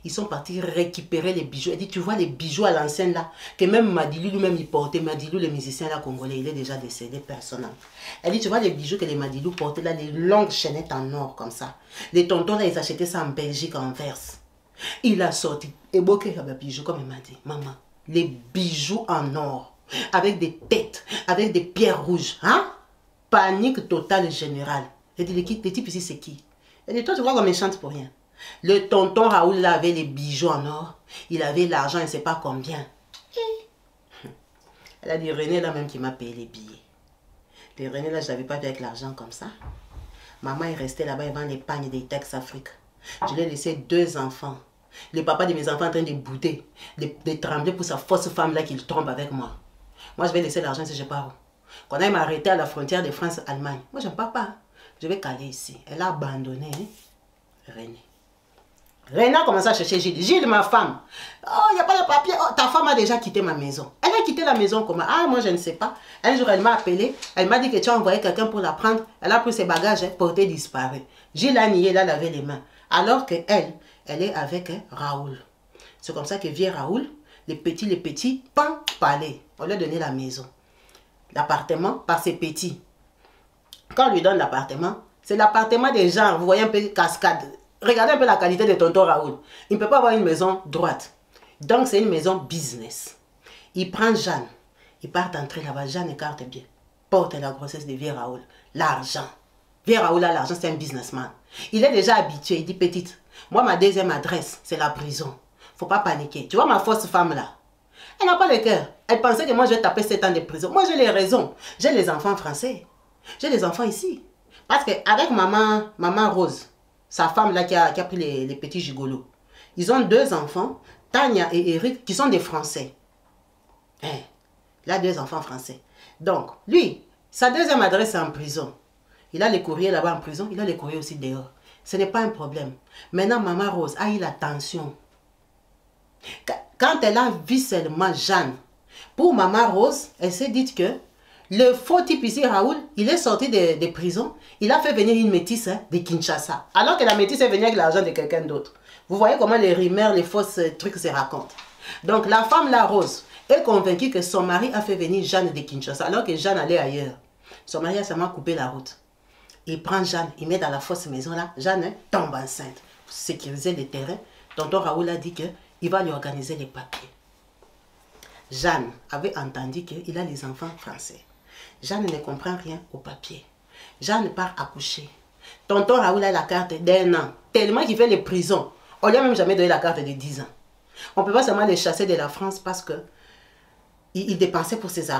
Ils sont partis récupérer les bijoux. Il dit, tu vois les bijoux à l'ancienne là, que même Madilou lui-même il portait. Madilou, le musicien là congolais, il est déjà décédé personnellement. Elle dit, tu vois les bijoux que les Madilou portaient là, les longues chaînettes en or comme ça. Les tontons là, ils achetaient ça en Belgique, en Verse. Il a sorti. Et beaucoup de bijoux, comme il m'a dit, maman, les bijoux en or, avec des têtes, avec des pierres rouges. Hein? Panique totale générale. Elle dit, les types ici, c'est qui? Elle dit, toi, tu vois qu'on méchante pour rien. Le tonton Raoul là, avait les bijoux en or. Il avait l'argent, il ne sait pas combien. Elle a dit, René là même qui m'a payé les billets. Et René là, je ne l'avais pas vu avec l'argent comme ça. Maman est restée là-bas, il vend les pagnes des Tex Afrique. Je lui ai laissé 2 enfants. Le papa de mes enfants est en train de bouder, de trembler pour sa fausse femme là qu'il trompe avec moi. Moi, je vais laisser l'argent si je pars où. Quand elle m'a arrêté à la frontière de France-Allemagne, moi, je ne pars pas. Je vais caler ici. Elle a abandonné René. René a commencé à chercher Gilles. Gilles, ma femme. Oh, il n'y a pas de papier. Oh, ta femme a déjà quitté ma maison. Elle a quitté la maison comment? Ah, moi, je ne sais pas. Un jour, elle m'a appelé. Elle m'a dit que tu as envoyé quelqu'un pour la prendre. Elle a pris ses bagages, porté disparu. Gilles a nié, là, lavé les mains. Alors qu'elle, elle est avec Raoul. C'est comme ça que vient Raoul. Les petits, pan, palais. On lui a donné la maison. L'appartement par ses petits. Quand on lui donne l'appartement, c'est l'appartement des gens. Vous voyez un peu cascade. Regardez un peu la qualité de tonton Raoul. Il ne peut pas avoir une maison droite. Donc, c'est une maison business. Il prend Jeanne. Ils partent entrer là-bas. Jeanne écarte bien. Porte la grossesse de vieux Raoul. L'argent. Vieux Raoul a l'argent, c'est un businessman. Il est déjà habitué. Il dit, petite, moi, ma deuxième adresse, c'est la prison. Faut pas paniquer. Tu vois ma fausse femme là? Elle n'a pas le cœur. Elle pensait que moi, je vais taper 7 ans de prison. Moi, j'ai les raisons. J'ai les enfants français. J'ai les enfants ici. Parce qu'avec maman Rose, sa femme là qui a pris les petits gigolos, ils ont 2 enfants, Tania et Eric, qui sont des Français. Il a 2 enfants français. Donc, lui, sa deuxième adresse est en prison. Il a les courriers là-bas en prison, il a les courriers aussi dehors. Ce n'est pas un problème. Maintenant, maman Rose a eu la tension. Quand elle a vu seulement Jeanne, pour maman Rose, elle s'est dit que le faux type ici, Raoul, il est sorti de prison. Il a fait venir une métisse de Kinshasa. Alors que la métisse est venue avec l'argent de quelqu'un d'autre. Vous voyez comment les rumeurs, les fausses trucs se racontent. Donc la femme, la Rose, est convaincue que son mari a fait venir Jeanne de Kinshasa. Alors que Jeanne allait ailleurs. Son mari a seulement coupé la route. Il prend Jeanne, il met dans la fausse maison là. Jeanne tombe enceinte. Pour sécuriser le terrain, tonton Raoul a dit qu'il va lui organiser les papiers. Jeanne avait entendu qu'il a les enfants français. Jeanne ne comprend rien au papier. Jeanne part accoucher. Tonton Raoul a la carte d'1 an. Tellement qu'il fait les prisons. On lui a même jamais donné la carte de 10 ans. On ne peut pas seulement les chasser de la France parce que il dépensait pour ses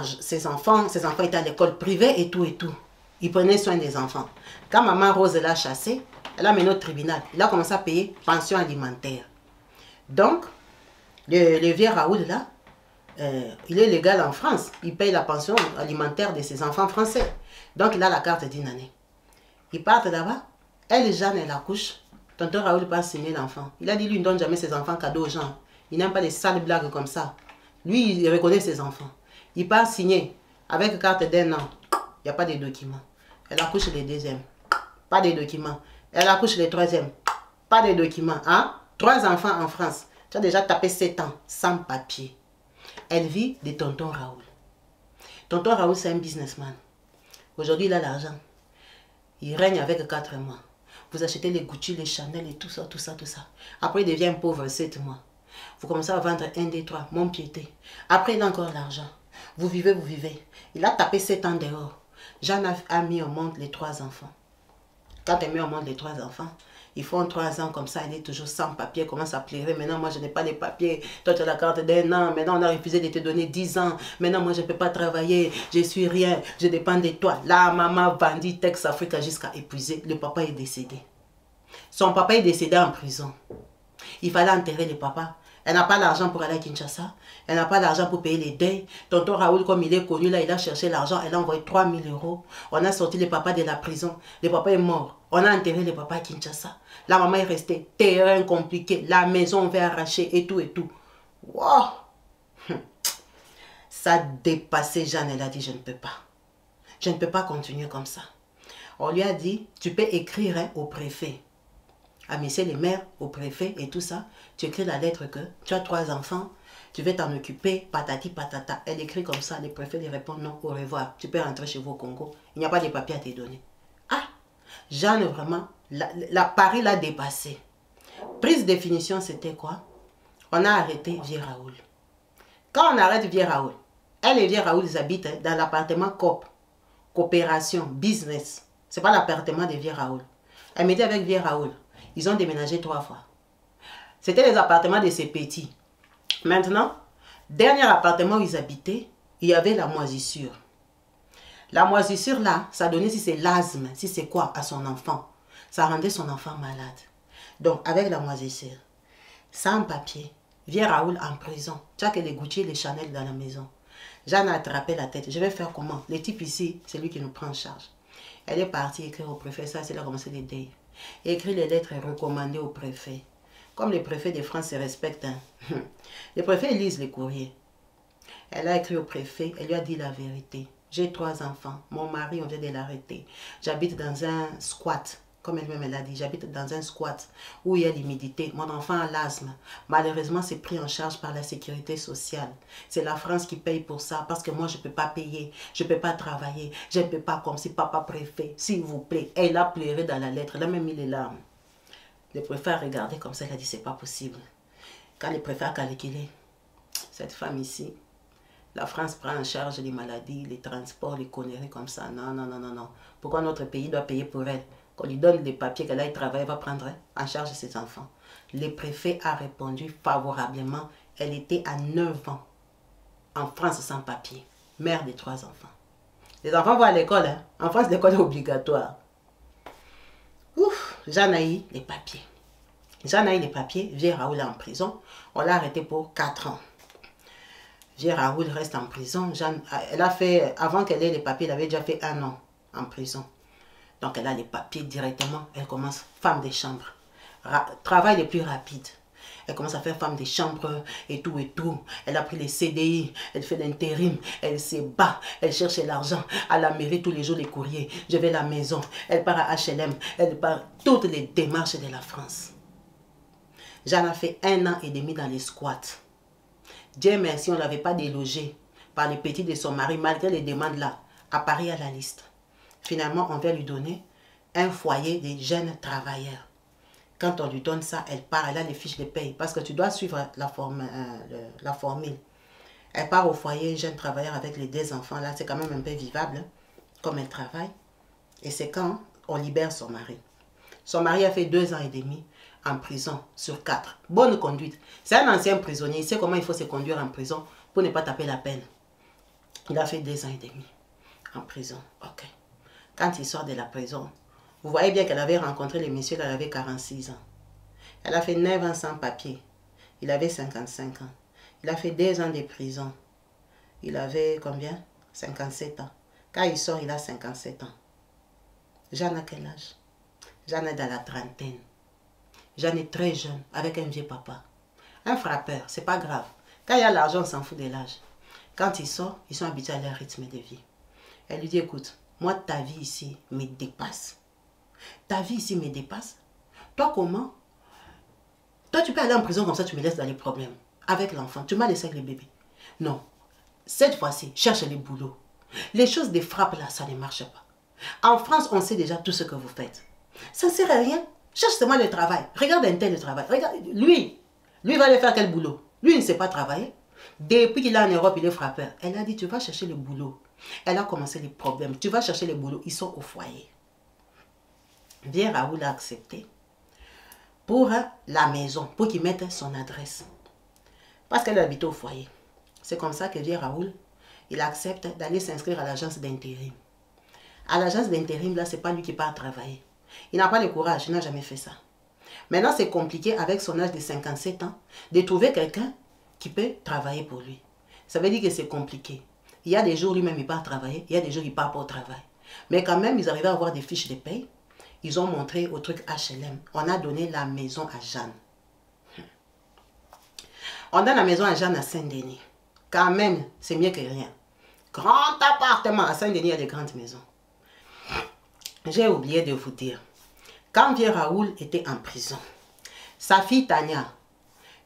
enfants. Ses enfants étaient à l'école privée et tout et tout. Il prenait soin des enfants. Quand maman Rose l'a chassé, elle l'a mené au tribunal. Il a commencé à payer pension alimentaire. Donc, le vieux Raoul là, il est légal en France. Il paye la pension alimentaire de ses enfants français. Donc, il a la carte d'1 année. Ils partent là-bas. Elle, Jeanne, elle accouche. Tonton Raoul passe signer l'enfant. Il a dit, lui, il ne donne jamais ses enfants cadeaux aux gens. Il n'aime pas les sales blagues comme ça. Lui, il reconnaît ses enfants. Il part signer avec carte d'1 an. Il n'y a pas de documents. Elle accouche les 2e. Pas de documents. Elle accouche les 3e. Pas de documents. Hein? 3 enfants en France. Tu as déjà tapé 7 ans sans papier. Elle vit de tonton Raoul. Tonton Raoul, c'est un businessman. Aujourd'hui, il a l'argent. Il règne avec 4 mois. Vous achetez les Gucci, les Chanel et tout ça, tout ça, tout ça. Après, il devient pauvre 7 mois. Vous commencez à vendre 1, 2, 3, mon piété. Après, il a encore l'argent. Vous vivez, vous vivez. Il a tapé 7 ans dehors. Jeanne a mis au monde les 3 enfants. Quand elle met au monde les 3 enfants, ils font 3 ans comme ça, elle est toujours sans papier, commence à pleurer. Maintenant, moi, je n'ai pas les papiers. Toi, tu as la carte d'1 an. Maintenant, on a refusé de te donner 10 ans. Maintenant, moi, je ne peux pas travailler. Je suis rien. Je dépends de toi. La maman vendit Tex Africa jusqu'à épuiser. Le papa est décédé. Son papa est décédé en prison. Il fallait enterrer le papa. Elle n'a pas l'argent pour aller à Kinshasa. Elle n'a pas l'argent pour payer les deuils. Tonton Raoul, comme il est connu, là, il a cherché l'argent. Elle a envoyé 3000 euros. On a sorti le papa de la prison. Le papa est mort. On a enterré le papa à Kinshasa. La maman est restée. Terrain compliqué. La maison, on va arracher et tout et tout. Wow! Ça a dépassé Jeanne. Elle a dit, je ne peux pas. Je ne peux pas continuer comme ça. On lui a dit, tu peux écrire hein, au préfet. À messieurs les maires, au préfet et tout ça. Tu écris la lettre que tu as 3 enfants. Tu veux t'en occuper, patati patata. Elle écrit comme ça. Le préfet lui répond non, au revoir. Tu peux rentrer chez vous au Congo. Il n'y a pas de papiers à te donner. Ah, Jeanne vraiment, Paris l'a dépassé. Prise de définition, c'était quoi? On a arrêté Vieux Raoul. Quand on arrête Vieux Raoul, elle et Vieux Raoul, ils habitent dans l'appartement COP. Coopération, business. Ce n'est pas l'appartement de Vieux Raoul. Elle me dit avec Vieux Raoul. Ils ont déménagé 3 fois. C'était les appartements de ces petits. Maintenant, dernier appartement où ils habitaient, il y avait la moisissure. La moisissure là, ça donnait si c'est l'asthme, si c'est quoi à son enfant. Ça rendait son enfant malade. Donc avec la moisissure, sans papier, Vieux Raoul en prison. Tu as que les Gucci et les Chanel dans la maison. Jeanne a attrapé la tête. Je vais faire comment? Les types ici, c'est lui qui nous prend en charge. Elle est partie écrire au préfet, ça c'est là commencé les deuils. Écrit les lettres recommandées au préfet. Comme les préfets de France se respectent. Hein. Les préfets lisent les courriers. Elle a écrit au préfet, elle lui a dit la vérité. J'ai 3 enfants. Mon mari, on vient de l'arrêter. J'habite dans un squat. Comme elle-même elle a dit, j'habite dans un squat où il y a l'humidité. Mon enfant a l'asthme. Malheureusement, c'est pris en charge par la sécurité sociale. C'est la France qui paye pour ça parce que moi, je ne peux pas payer. Je ne peux pas travailler. Je ne peux pas comme si papa préfet, s'il vous plaît. Elle a pleuré dans la lettre. Elle a même mis les larmes. Le préfet a regardé comme ça. Il a dit, c'est pas possible. Quand le préfet a calculé, cette femme ici, la France prend en charge les maladies, les transports, les conneries comme ça. Non, non, non, non, non. Pourquoi notre pays doit payer pour elle? Qu'on lui donne des papiers, qu'elle aille travailler, elle va prendre en charge ses enfants. Le préfet a répondu favorablement. Elle était à 9 ans en France sans papier. Mère de 3 enfants. Les enfants vont à l'école. Hein? En France, l'école est obligatoire. Ouf, Jeanne a eu les papiers. Jeanne a eu les papiers. Vieux Raoul est en prison. On l'a arrêté pour 4 ans. Vieux Raoul reste en prison. Jeanne, elle a fait, avant qu'elle ait les papiers, elle avait déjà fait 1 an en prison. Donc elle a les papiers directement. Elle commence femme de chambre. Travail le plus rapide. Elle commence à faire femme de chambre et tout et tout. Elle a pris les CDI. Elle fait l'intérim. Elle se bat. Elle cherche l'argent. À la mairie tous les jours les courriers. Je vais à la maison. Elle part à HLM. Elle part toutes les démarches de la France. Jeanne a fait 1 an et demi dans les squats. Dieu merci, on ne l'avait pas délogée par les petits de son mari, malgré les demandes là. À Paris à la liste. Finalement, on vient lui donner un foyer des jeunes travailleurs. Quand on lui donne ça, elle part, elle a les fiches de paye. Parce que tu dois suivre la formule. Elle part au foyer, jeune travailleur avec les 2 enfants. Là, c'est quand même un peu vivable, hein, comme elle travaille. Et c'est quand on libère son mari. Son mari a fait 2 ans et demi en prison sur 4. Bonne conduite. C'est un ancien prisonnier. Il sait comment il faut se conduire en prison pour ne pas taper la peine. Il a fait 2 ans et demi en prison. Ok. Quand il sort de la prison, vous voyez bien qu'elle avait rencontré les messieurs, elle avait 46 ans. Elle a fait 9 ans sans papier. Il avait 55 ans. Il a fait 2 ans de prison. Il avait combien? 57 ans. Quand il sort, il a 57 ans. Jeanne a quel âge? Jeanne est dans la trentaine. Jeanne est très jeune, avec un vieux papa. Un frappeur, c'est pas grave. Quand il y a l'argent, on s'en fout de l'âge. Quand il sort, ils sont habitués à leur rythme de vie. Elle lui dit, écoute, moi, ta vie ici me dépasse. Ta vie ici me dépasse. Toi, comment? Toi, tu peux aller en prison comme ça, tu me laisses dans les problèmes. Avec l'enfant, tu m'as laissé avec le bébé. Non. Cette fois-ci, cherche les boulots. Les choses de frappe là, ça ne marche pas. En France, on sait déjà tout ce que vous faites. Ça ne sert à rien. Cherche seulement le travail. Regarde un tel travail. Regarde, lui va aller faire quel boulot? Lui, il ne sait pas travailler. Depuis qu'il est en Europe, il est frappeur. Elle a dit, tu vas chercher le boulot. Elle a commencé les problèmes. Tu vas chercher les boulots. Ils sont au foyer. Vieux Raoul a accepté pour la maison, pour qu'il mette son adresse. Parce qu'elle habite au foyer. C'est comme ça que Vieux Raoul, il accepte d'aller s'inscrire à l'agence d'intérim. À l'agence d'intérim, là, ce n'est pas lui qui part travailler. Il n'a pas le courage, il n'a jamais fait ça. Maintenant, c'est compliqué avec son âge de 57 ans de trouver quelqu'un qui peut travailler pour lui. Ça veut dire que c'est compliqué. Il y a des jours, lui-même, il part travailler. Il y a des jours, il part pas au travail. Mais quand même, ils arrivaient à avoir des fiches de paye. Ils ont montré au truc HLM. On a donné la maison à Jeanne. On donne la maison à Jeanne à Saint-Denis. Quand même, c'est mieux que rien. Grand appartement. À Saint-Denis, il y a des grandes maisons. J'ai oublié de vous dire. Quand Vieux Raoul était en prison, sa fille Tania,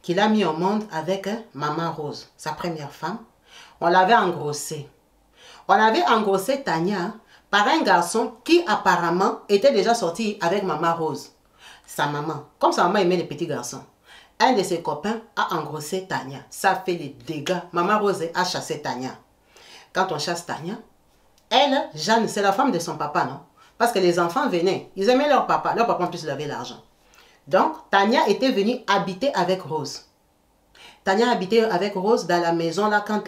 qu'il a mis au monde avec Maman Rose, sa première femme, on l'avait engrossée. On avait engrossé Tania par un garçon qui apparemment était déjà sorti avec Maman Rose, sa maman. Comme sa maman aimait les petits garçons. Un de ses copains a engrossé Tania. Ça fait des dégâts. Maman Rose a chassé Tania. Quand on chasse Tania, elle, Jeanne, c'est la femme de son papa, non? Parce que les enfants venaient. Ils aimaient leur papa. Leur papa en plus, il avait l'argent. Donc, Tania était venue habiter avec Rose. Tania habitait avec Rose dans la maison là quand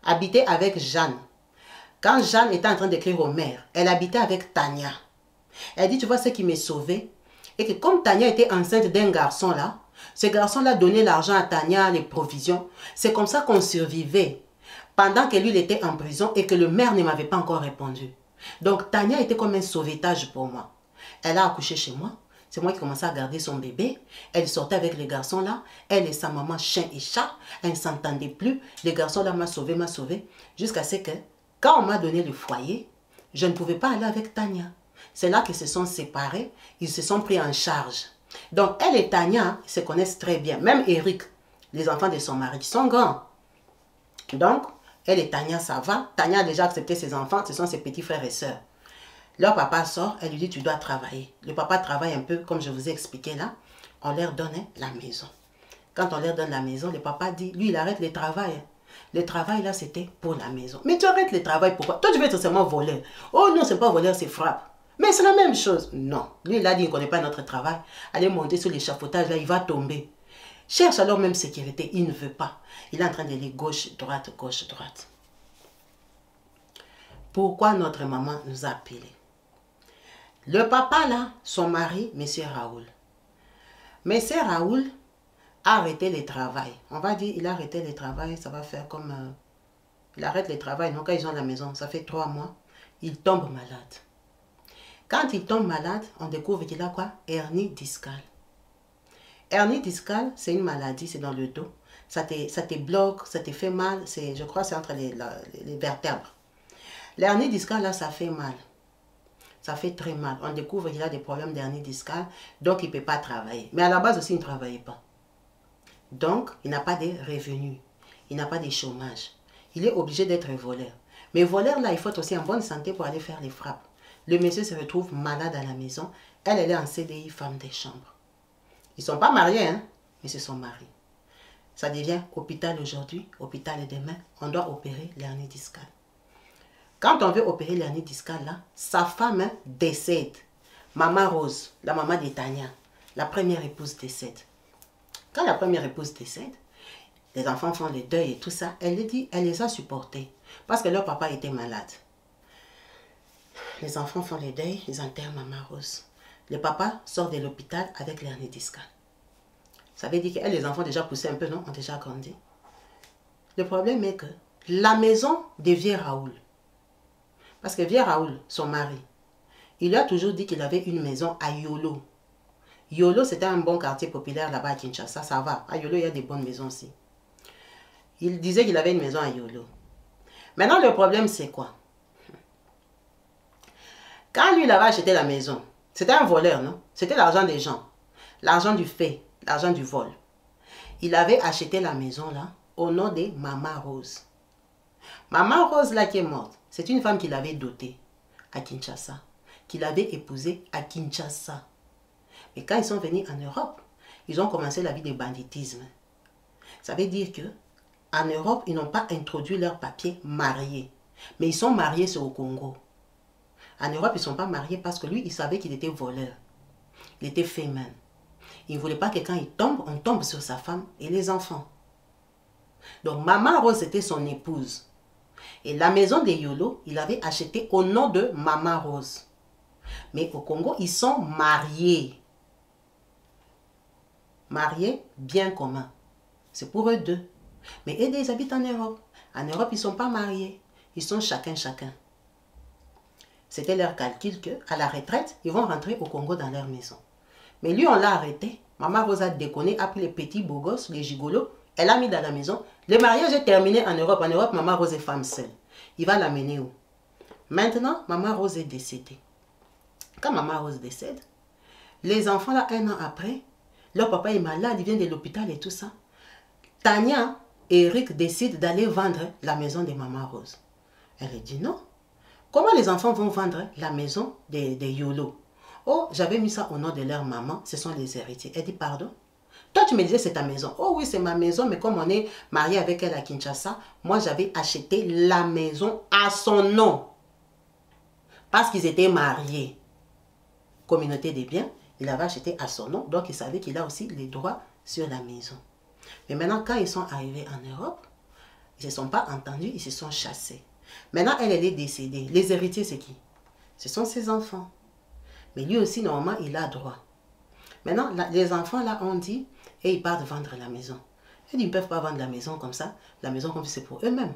habitait avec Jeanne. Quand Jeanne était en train d'écrire au maire, elle habitait avec Tania. Elle dit, tu vois ce qui m'est sauvé? Et que comme Tania était enceinte d'un garçon là, ce garçon-là donnait l'argent à Tania, les provisions. C'est comme ça qu'on survivait pendant que lui il était en prison et que le maire ne m'avait pas encore répondu. Donc Tania était comme un sauvetage pour moi. Elle a accouché chez moi. C'est moi qui commençais à garder son bébé. Elle sortait avec les garçons là. Elle et sa maman, chien et chat. Elle ne s'entendaient plus. Les garçons là m'a sauvé. Jusqu'à ce que, quand on m'a donné le foyer, je ne pouvais pas aller avec Tania. C'est là qu'ils se sont séparés. Ils se sont pris en charge. Donc elle et Tania se connaissent très bien. Même Eric, les enfants de son mari, qui sont grands. Donc, elle et Tania, ça va. Tania a déjà accepté ses enfants. Ce sont ses petits frères et sœurs. Leur papa sort, elle lui dit, tu dois travailler. Le papa travaille un peu, comme je vous ai expliqué là. On leur donne la maison. Quand on leur donne la maison, le papa dit, lui, il arrête le travail. Le travail là, c'était pour la maison. Mais tu arrêtes le travail, pourquoi? Toi, tu veux être seulement voleur. Oh non, c'est pas voleur, c'est frappe. Mais c'est la même chose. Non. Lui, il a dit, il ne connaît pas notre travail. Allez monter sur l'échafaudage, là, il va tomber. Cherche alors même sécurité, il ne veut pas. Il est en train d'aller gauche, droite, gauche, droite. Pourquoi notre maman nous a appelés? Le papa là, son mari, M. Raoul. M. Raoul a arrêté le travail. On va dire, il a arrêté le travail, ça va faire comme... il arrête le travail, donc quand ils ont la maison, ça fait 3 mois, il tombe malade. Quand il tombe malade, on découvre qu'il a quoi? Hernie discale. Hernie discale, c'est une maladie, c'est dans le dos. Ça te bloque, ça te fait mal, je crois que c'est entre les vertèbres. L'hernie discale, là, ça fait mal. Ça fait très mal. On découvre qu'il a des problèmes d'hernie discale, donc il ne peut pas travailler. Mais à la base aussi, il ne travaillait pas. Donc, il n'a pas de revenus. Il n'a pas de chômage. Il est obligé d'être voleur. Mais voleur, là, il faut être aussi en bonne santé pour aller faire les frappes. Le monsieur se retrouve malade à la maison. Elle est en CDI, femme de chambre. Ils ne sont pas mariés, hein, mais c'est son mari. Ça devient hôpital aujourd'hui, hôpital demain. On doit opérer l'hernie discale. Quand on veut opérer l'hernie discale, là, sa femme décède. Maman Rose, la maman de Tania, la première épouse décède. Quand la première épouse décède, les enfants font le deuil et tout ça, elle dit, elle les a supportés parce que leur papa était malade. Les enfants font le deuil, ils enterrent Maman Rose. Le papa sort de l'hôpital avec l'hernie discale. Ça veut dire que les enfants déjà poussés un peu, non, ont déjà grandi. Le problème est que la maison de Vieux Raoul, parce que Vieux Raoul, son mari, il lui a toujours dit qu'il avait une maison à Yolo. Yolo, c'était un bon quartier populaire là-bas à Kinshasa, ça va. À Yolo, il y a des bonnes maisons aussi. Il disait qu'il avait une maison à Yolo. Maintenant, le problème, c'est quoi? Quand lui, il avait acheté la maison, c'était un voleur, non? C'était l'argent des gens. L'argent du fait, l'argent du vol. Il avait acheté la maison là, au nom de Maman Rose. Maman Rose là qui est morte, c'est une femme qu'il avait dotée à Kinshasa, qu'il avait épousée à Kinshasa. Mais quand ils sont venus en Europe, ils ont commencé la vie de banditisme. Ça veut dire que en Europe, ils n'ont pas introduit leurs papiers mariés. Mais ils sont mariés sur au Congo. En Europe, ils ne sont pas mariés parce que lui, il savait qu'il était voleur. Il était fémin. Il ne voulait pas que quand il tombe, on tombe sur sa femme et les enfants. Donc, Maman Rose était son épouse. Et la maison de Yolo, il avait acheté au nom de Maman Rose. Mais au Congo, ils sont mariés. mariés, bien commun. C'est pour eux deux. Mais ils habitent en Europe. En Europe, ils ne sont pas mariés. Ils sont chacun. C'était leur calcul qu'à la retraite, ils vont rentrer au Congo dans leur maison. Mais lui, on l'a arrêté. Maman Rose a déconné, a pris les petits beaux gosses, les gigolos. Elle l'a mis dans la maison. Le mariage est terminé en Europe. En Europe, Maman Rose est femme seule. Il va l'amener où? Maintenant, Maman Rose est décédée. Quand Maman Rose décède, les enfants, là, 1 an après, leur papa est malade, il vient de l'hôpital et tout ça. Tania et Eric décident d'aller vendre la maison de Maman Rose. Elle dit non. Comment les enfants vont vendre la maison des YOLO? Oh, j'avais mis ça au nom de leur maman, ce sont les héritiers. Elle dit pardon. Toi, tu me disais c'est ta maison. Oh oui, c'est ma maison, mais comme on est marié avec elle à Kinshasa, moi j'avais acheté la maison à son nom. Parce qu'ils étaient mariés. Communauté des biens, il avait acheté à son nom, donc il savait qu'il a aussi les droits sur la maison. Mais maintenant, quand ils sont arrivés en Europe, ils ne se sont pas entendus, ils se sont chassés. Maintenant, elle est décédée. Les héritiers, c'est qui? Ce sont ses enfants. Mais lui aussi, normalement, il a droit. Maintenant, les enfants, là, ont dit, et ils partent vendre la maison. Ils disent, ils ne peuvent pas vendre la maison comme ça. La maison, comme c'est pour eux-mêmes.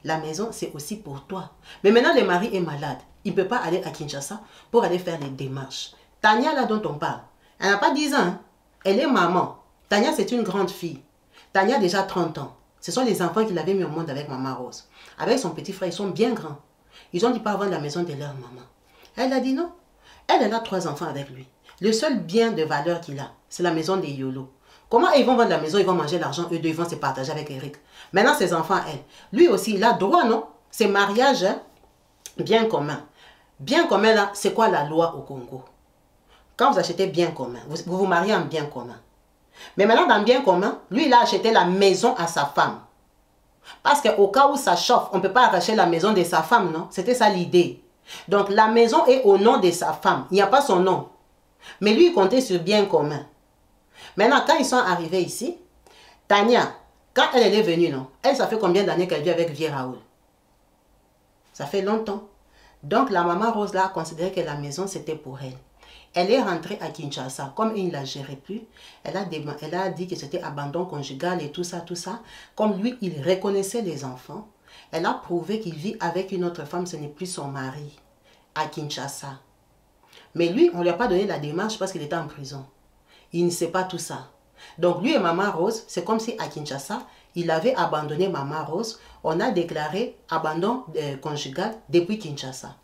La maison, c'est aussi pour toi. Mais maintenant, le mari est malade. Il ne peut pas aller à Kinshasa pour aller faire les démarches. Tania, là, dont on parle, elle n'a pas 10 ans. Hein? Elle est maman. Tania, c'est une grande fille. Tania a déjà 30 ans. Ce sont les enfants qu'il avait mis au monde avec Maman Rose. Avec son petit frère, ils sont bien grands. Ils ont dit pas vendre la maison de leur maman. Elle a dit non. Elle a 3 enfants avec lui. Le seul bien de valeur qu'il a, c'est la maison des YOLO. Comment ils vont vendre la maison, ils vont manger l'argent, eux deux, ils vont se partager avec Eric. Maintenant, ses enfants, elle. Lui aussi, il a droit, non? C'est mariage, hein? Bien commun. Bien commun, là, c'est quoi la loi au Congo? Quand vous achetez bien commun, vous vous mariez en bien commun. Mais maintenant, dans bien commun, lui, il a acheté la maison à sa femme. Parce qu'au cas où ça chauffe, on ne peut pas arracher la maison de sa femme, non? C'était ça l'idée. Donc, la maison est au nom de sa femme. Il n'y a pas son nom. Mais lui, il comptait sur bien commun. Maintenant, quand ils sont arrivés ici, Tania, quand elle est venue, non? Elle, ça fait combien d'années qu'elle vit avec Vieux Raoul? Ça fait longtemps. Donc, la maman Rose là a considéré que la maison, c'était pour elle. Elle est rentrée à Kinshasa. Comme il ne la gérait plus, elle a dit que c'était abandon conjugal et tout ça. Comme lui, il reconnaissait les enfants, elle a prouvé qu'il vit avec une autre femme, ce n'est plus son mari, à Kinshasa. Mais lui, on ne lui a pas donné la démarche parce qu'il était en prison. Il ne sait pas tout ça. Donc lui et Maman Rose, c'est comme si à Kinshasa, il avait abandonné Maman Rose. On a déclaré abandon conjugal depuis Kinshasa.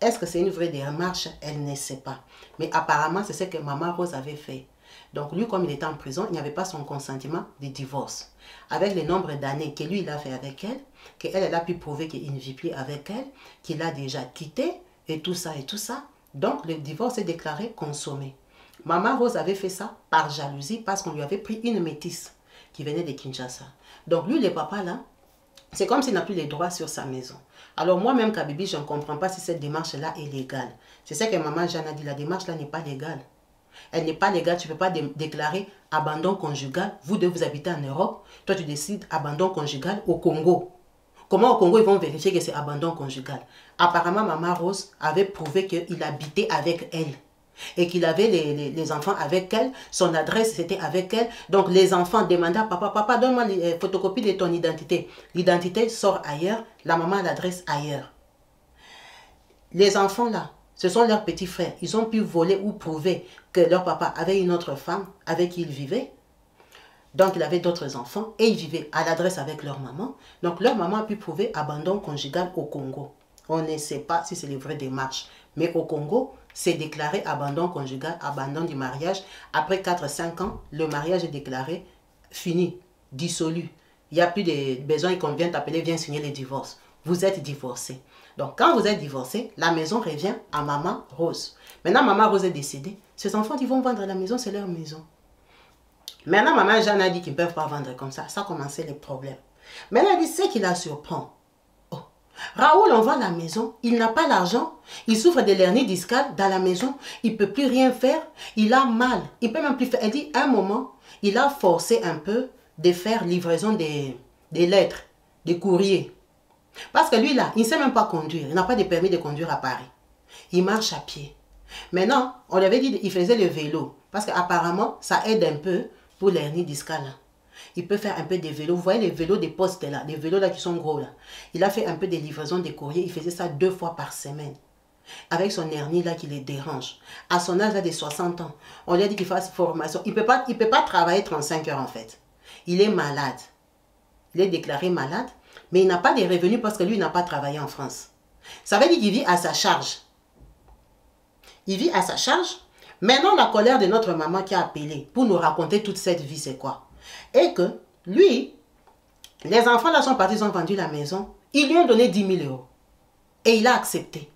Est-ce que c'est une vraie démarche? Elle ne sait pas. Mais apparemment, c'est ce que Maman Rose avait fait. Donc lui, comme il était en prison, il n'y avait pas son consentement de divorce. Avec le nombre d'années que lui, il a fait avec elle, qu'elle a pu prouver qu'il ne vit plus avec elle, qu'il a déjà quitté, et tout ça. Donc le divorce est déclaré consommé. Maman Rose avait fait ça par jalousie parce qu'on lui avait pris une métisse qui venait de Kinshasa. Donc lui, le papa là, c'est comme s'il n'a plus les droits sur sa maison. Alors moi-même, Kabibi, je ne comprends pas si cette démarche-là est légale. C'est ce que Maman Jeanne a dit, la démarche-là n'est pas légale. Elle n'est pas légale, tu ne peux pas déclarer abandon conjugal. Vous deux, vous habitez en Europe, toi tu décides abandon conjugal au Congo. Comment au Congo ils vont vérifier que c'est abandon conjugal? Apparemment, Maman Rose avait prouvé qu'il habitait avec elle. Et qu'il avait les enfants avec elle, son adresse c'était avec elle. Donc les enfants demandaient à papa, papa donne-moi les photocopies de ton identité. L'identité sort ailleurs, la maman a l'adresse ailleurs. Les enfants là, ce sont leurs petits frères. Ils ont pu voler ou prouver que leur papa avait une autre femme avec qui il vivait. Donc il avait d'autres enfants et ils vivaient à l'adresse avec leur maman. Donc leur maman a pu prouver abandon conjugal au Congo. On ne sait pas si c'est les vraies démarches. Mais au Congo, c'est déclaré abandon conjugal, abandon du mariage. Après 4-5 ans, le mariage est déclaré fini, dissolu. Il n'y a plus de besoin qu'on vienne t'appeler, viens signer le divorce. Vous êtes divorcé. Donc quand vous êtes divorcé, la maison revient à Maman Rose. Maintenant, Maman Rose est décédée. Ces enfants, ils vont vendre la maison, c'est leur maison. Maintenant, Maman Jeanne a dit qu'ils ne peuvent pas vendre comme ça. Ça a commencé les problèmes. Maintenant, elle dit, ce qui la surprend. Raoul, on vend la maison, il n'a pas l'argent, il souffre de l'hernie discale dans la maison, il ne peut plus rien faire, il a mal, il ne peut même plus faire. Elle dit, à un moment, il a forcé un peu de faire livraison des lettres, des courriers. Parce que lui là, il ne sait même pas conduire, il n'a pas de permis de conduire à Paris. Il marche à pied. Maintenant, on lui avait dit qu'il faisait le vélo, parce qu'apparemment, ça aide un peu pour l'hernie discale. Il peut faire un peu des vélos. Vous voyez les vélos des postes là, les vélos là qui sont gros là. Il a fait un peu des livraisons des courriers. Il faisait ça 2 fois par semaine. Avec son hernie là qui les dérange. À son âge là de 60 ans, on lui a dit qu'il fasse formation. Il peut pas travailler 35 heures en fait. Il est malade. Il est déclaré malade, mais il n'a pas de revenus parce que lui, il n'a pas travaillé en France. Ça veut dire qu'il vit à sa charge. Il vit à sa charge. Maintenant, la colère de notre maman qui a appelé pour nous raconter toute cette vie, c'est quoi? Et que lui, les enfants là sont partis, ils ont vendu la maison. Ils lui ont donné 10 000 euros. Et il a accepté.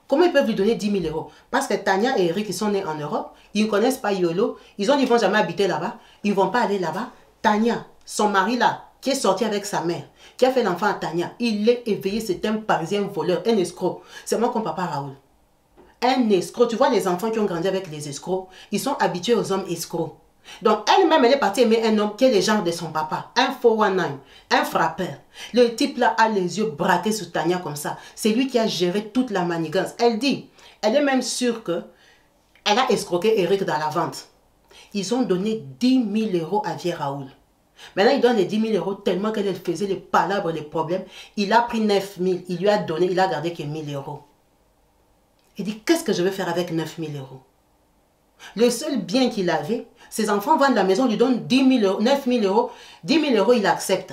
Comment ils peuvent lui donner 10 000 euros? Parce que Tania et Eric, ils sont nés en Europe. Ils ne connaissent pas Yolo. Ils ont dit qu'ils ne vont jamais habiter là-bas. Ils ne vont pas aller là-bas. Tania, son mari là, qui est sorti avec sa mère, qui a fait l'enfant à Tania, il est éveillé, c'est un parisien voleur, un escroc. C'est moi comme papa Raoul. Un escroc. Tu vois les enfants qui ont grandi avec les escrocs, ils sont habitués aux hommes escrocs. Donc elle-même, elle est partie aimer un homme qui est le genre de son papa. Un 419, un frappeur. Le type là a les yeux braqués sur Tania comme ça. C'est lui qui a géré toute la manigance. Elle dit, elle est même sûre que elle a escroqué Eric dans la vente. Ils ont donné 10 000 euros à Vieux Raoul. Maintenant, il donne les 10 000 euros tellement qu'elle faisait les palabres, les problèmes. Il a pris 9 000. Il lui a donné, il a gardé que 1 000 euros. Il dit, qu'est-ce que je vais faire avec 9 000 euros? Le seul bien qu'il avait, ses enfants vendent la maison, lui donnent 10 000 euros, 9 000 euros. 10 000 euros, il accepte.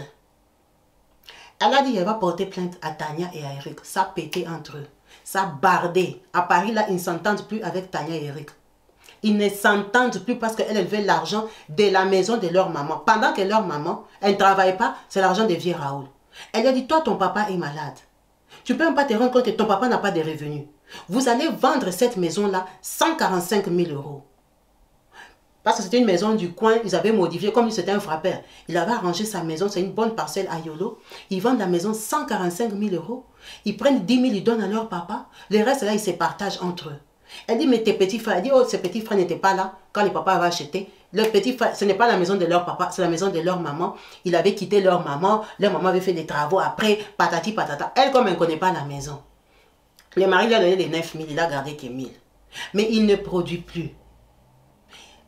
Elle a dit, elle va porter plainte à Tania et à Eric. Ça a pété entre eux. Ça a bardé. À Paris, là, ils ne s'entendent plus avec Tania et Eric. Ils ne s'entendent plus parce qu'elle veut l'argent de la maison de leur maman. Pendant que leur maman, elle ne travaille pas, c'est l'argent de Vieux Raoul. Elle lui a dit, toi, ton papa est malade. Tu ne peux même pas te rendre compte que ton papa n'a pas de revenus. Vous allez vendre cette maison-là 145 000 euros. Parce que c'était une maison du coin, ils avaient modifié, comme c'était un frappeur. Il avait arrangé sa maison, c'est une bonne parcelle à Yolo. Ils vendent la maison 145 000 euros. Ils prennent 10 000, ils donnent à leur papa. Le reste, là, ils se partagent entre eux. Elle dit, mais tes petits frères, elle dit, oh, ces petits frères n'étaient pas là quand les papas avaient acheté. Leurs petits frères, ce n'est pas la maison de leur papa, c'est la maison de leur maman. Ils avaient quitté leur maman avait fait des travaux après, patati patata. Elle, comme elle ne connaît pas la maison. Le mari lui a donné les 9 000, il a gardé que 1 000. Mais il ne produit plus.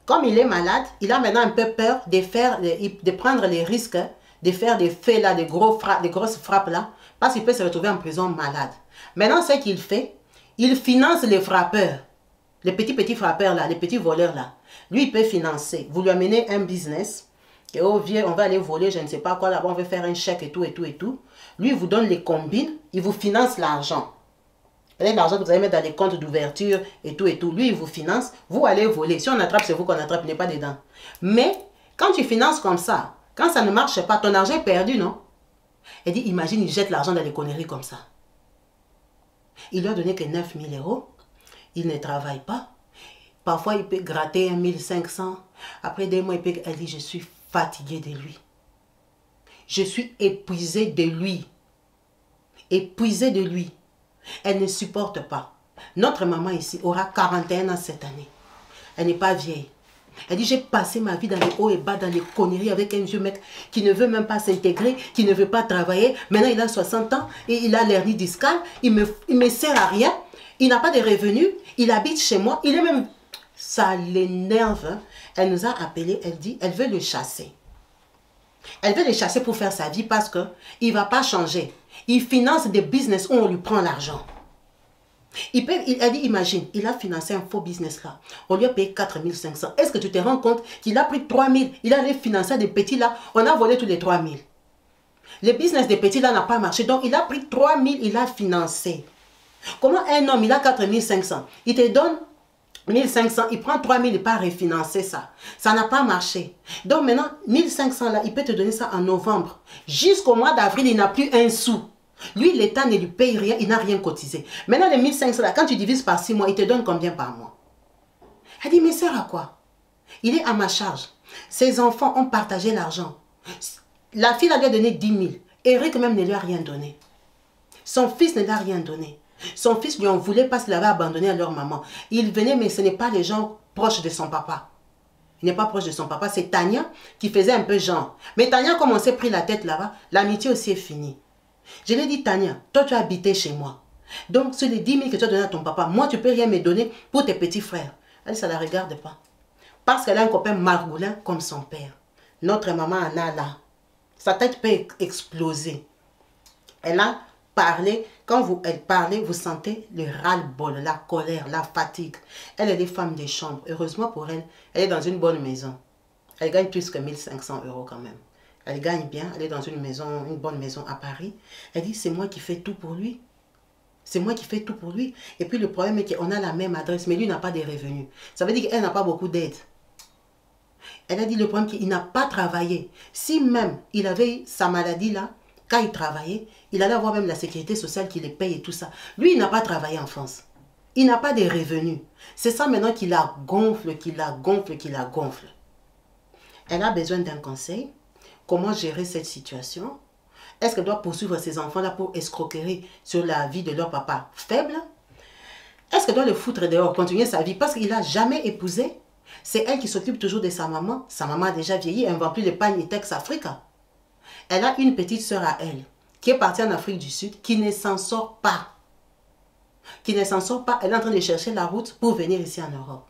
Comme il est malade, il a maintenant un peu peur de prendre les risques, de faire des faits là, des grosses frappes là, parce qu'il peut se retrouver en prison malade. Maintenant, ce qu'il fait, il finance les frappeurs, les petits frappeurs là, les petits voleurs là. Lui, il peut financer. Vous lui amenez un business, que oh vieux, on va aller voler, je ne sais pas quoi, là-bas, on va faire un chèque et tout, et tout, et tout. Lui, il vous donne les combines, il vous finance l'argent. L'argent que vous allez mettre dans les comptes d'ouverture et tout et tout. Lui, il vous finance. Vous allez voler. Si on attrape, c'est vous qu'on attrape. Il n'est pas dedans. Mais, quand tu finances comme ça, quand ça ne marche pas, ton argent est perdu, non? Elle dit, imagine, il jette l'argent dans les conneries comme ça. Il lui a donné que 9 000 euros. Il ne travaille pas. Parfois, il peut gratter 1 500. Après 2 mois, elle dit, je suis fatiguée de lui. Je suis épuisée de lui. Épuisée de lui. Elle ne supporte pas. Notre maman ici aura 41 ans cette année. Elle n'est pas vieille. Elle dit, j'ai passé ma vie dans les hauts et bas, dans les conneries avec un vieux mec qui ne veut même pas s'intégrer, qui ne veut pas travailler. Maintenant, il a 60 ans et il a l'hernie discale. Il me sert à rien. Il n'a pas de revenus. Il habite chez moi. Il est même... Ça l'énerve. Hein. Elle nous a appelé. Elle dit, elle veut le chasser. Elle veut le chasser pour faire sa vie parce qu'il ne va pas changer. Il finance des business où on lui prend l'argent. Il a dit, imagine, il a financé un faux business là. On lui a payé 4 500. Est-ce que tu te rends compte qu'il a pris 3 000? Il a allé financer des petits là. On a volé tous les 3 000. Le business des petits là n'a pas marché. Donc il a pris 3 000, il a financé. Comment un homme, il a 4 500. Il te donne 1 500, il prend 3 000, il part refinancer ça. Ça n'a pas marché. Donc maintenant, 1 500 là, il peut te donner ça en novembre. Jusqu'au mois d'avril, il n'a plus un sou. Lui, l'État ne lui paye rien, il n'a rien cotisé. Maintenant, les 1 500 là, quand tu divises par 6 mois, il te donne combien par mois? Elle dit, mais sert à quoi? Il est à ma charge. Ses enfants ont partagé l'argent. La fille lui a donné 10 000. Eric même ne lui a rien donné. Son fils ne lui a rien donné. Son fils lui en voulait parce qu'il avait abandonné à leur maman. Il venait, mais ce n'est pas les gens proches de son papa. Il n'est pas proche de son papa. C'est Tania qui faisait un peu genre. Mais Tania, comme on s'est pris la tête là-bas, l'amitié aussi est finie. Je lui ai dit, Tania, toi tu as habité chez moi. Donc sur les 10 000 que tu as donné à ton papa, moi tu ne peux rien me donner pour tes petits frères. Elle, ça ne la regarde pas. Parce qu'elle a un copain margoulin comme son père. Notre maman Anna là, sa tête peut exploser. Elle a parlé, quand elle parlait, vous sentez le ras-le-bol, la colère, la fatigue. Elle est femme de chambre. Heureusement pour elle, elle est dans une bonne maison. Elle gagne plus que 1500 € quand même. Elle gagne bien, elle est dans une maison, une bonne maison à Paris. Elle dit, c'est moi qui fais tout pour lui. C'est moi qui fais tout pour lui. Et puis le problème est qu'on a la même adresse, mais lui n'a pas de revenus. Ça veut dire qu'elle n'a pas beaucoup d'aide. Elle a dit le problème qu'il n'a pas travaillé. Si même il avait sa maladie là, quand il travaillait, il allait avoir même la sécurité sociale qui les paye et tout ça. Lui, il n'a pas travaillé en France. Il n'a pas de revenus. C'est ça maintenant qui la gonfle, qui la gonfle, qui la gonfle. Elle a besoin d'un conseil. Comment gérer cette situation? Est-ce qu'elle doit poursuivre ses enfants-là pour escroquerie sur la vie de leur papa faible? Est-ce qu'elle doit le foutre dehors, continuer sa vie parce qu'il n'a jamais épousé? C'est elle qui s'occupe toujours de sa maman. Sa maman a déjà vieilli, elle ne vend plus le pain Tex Africa. Elle a une petite sœur à elle qui est partie en Afrique du Sud, qui ne s'en sort pas. Qui ne s'en sort pas, elle est en train de chercher la route pour venir ici en Europe.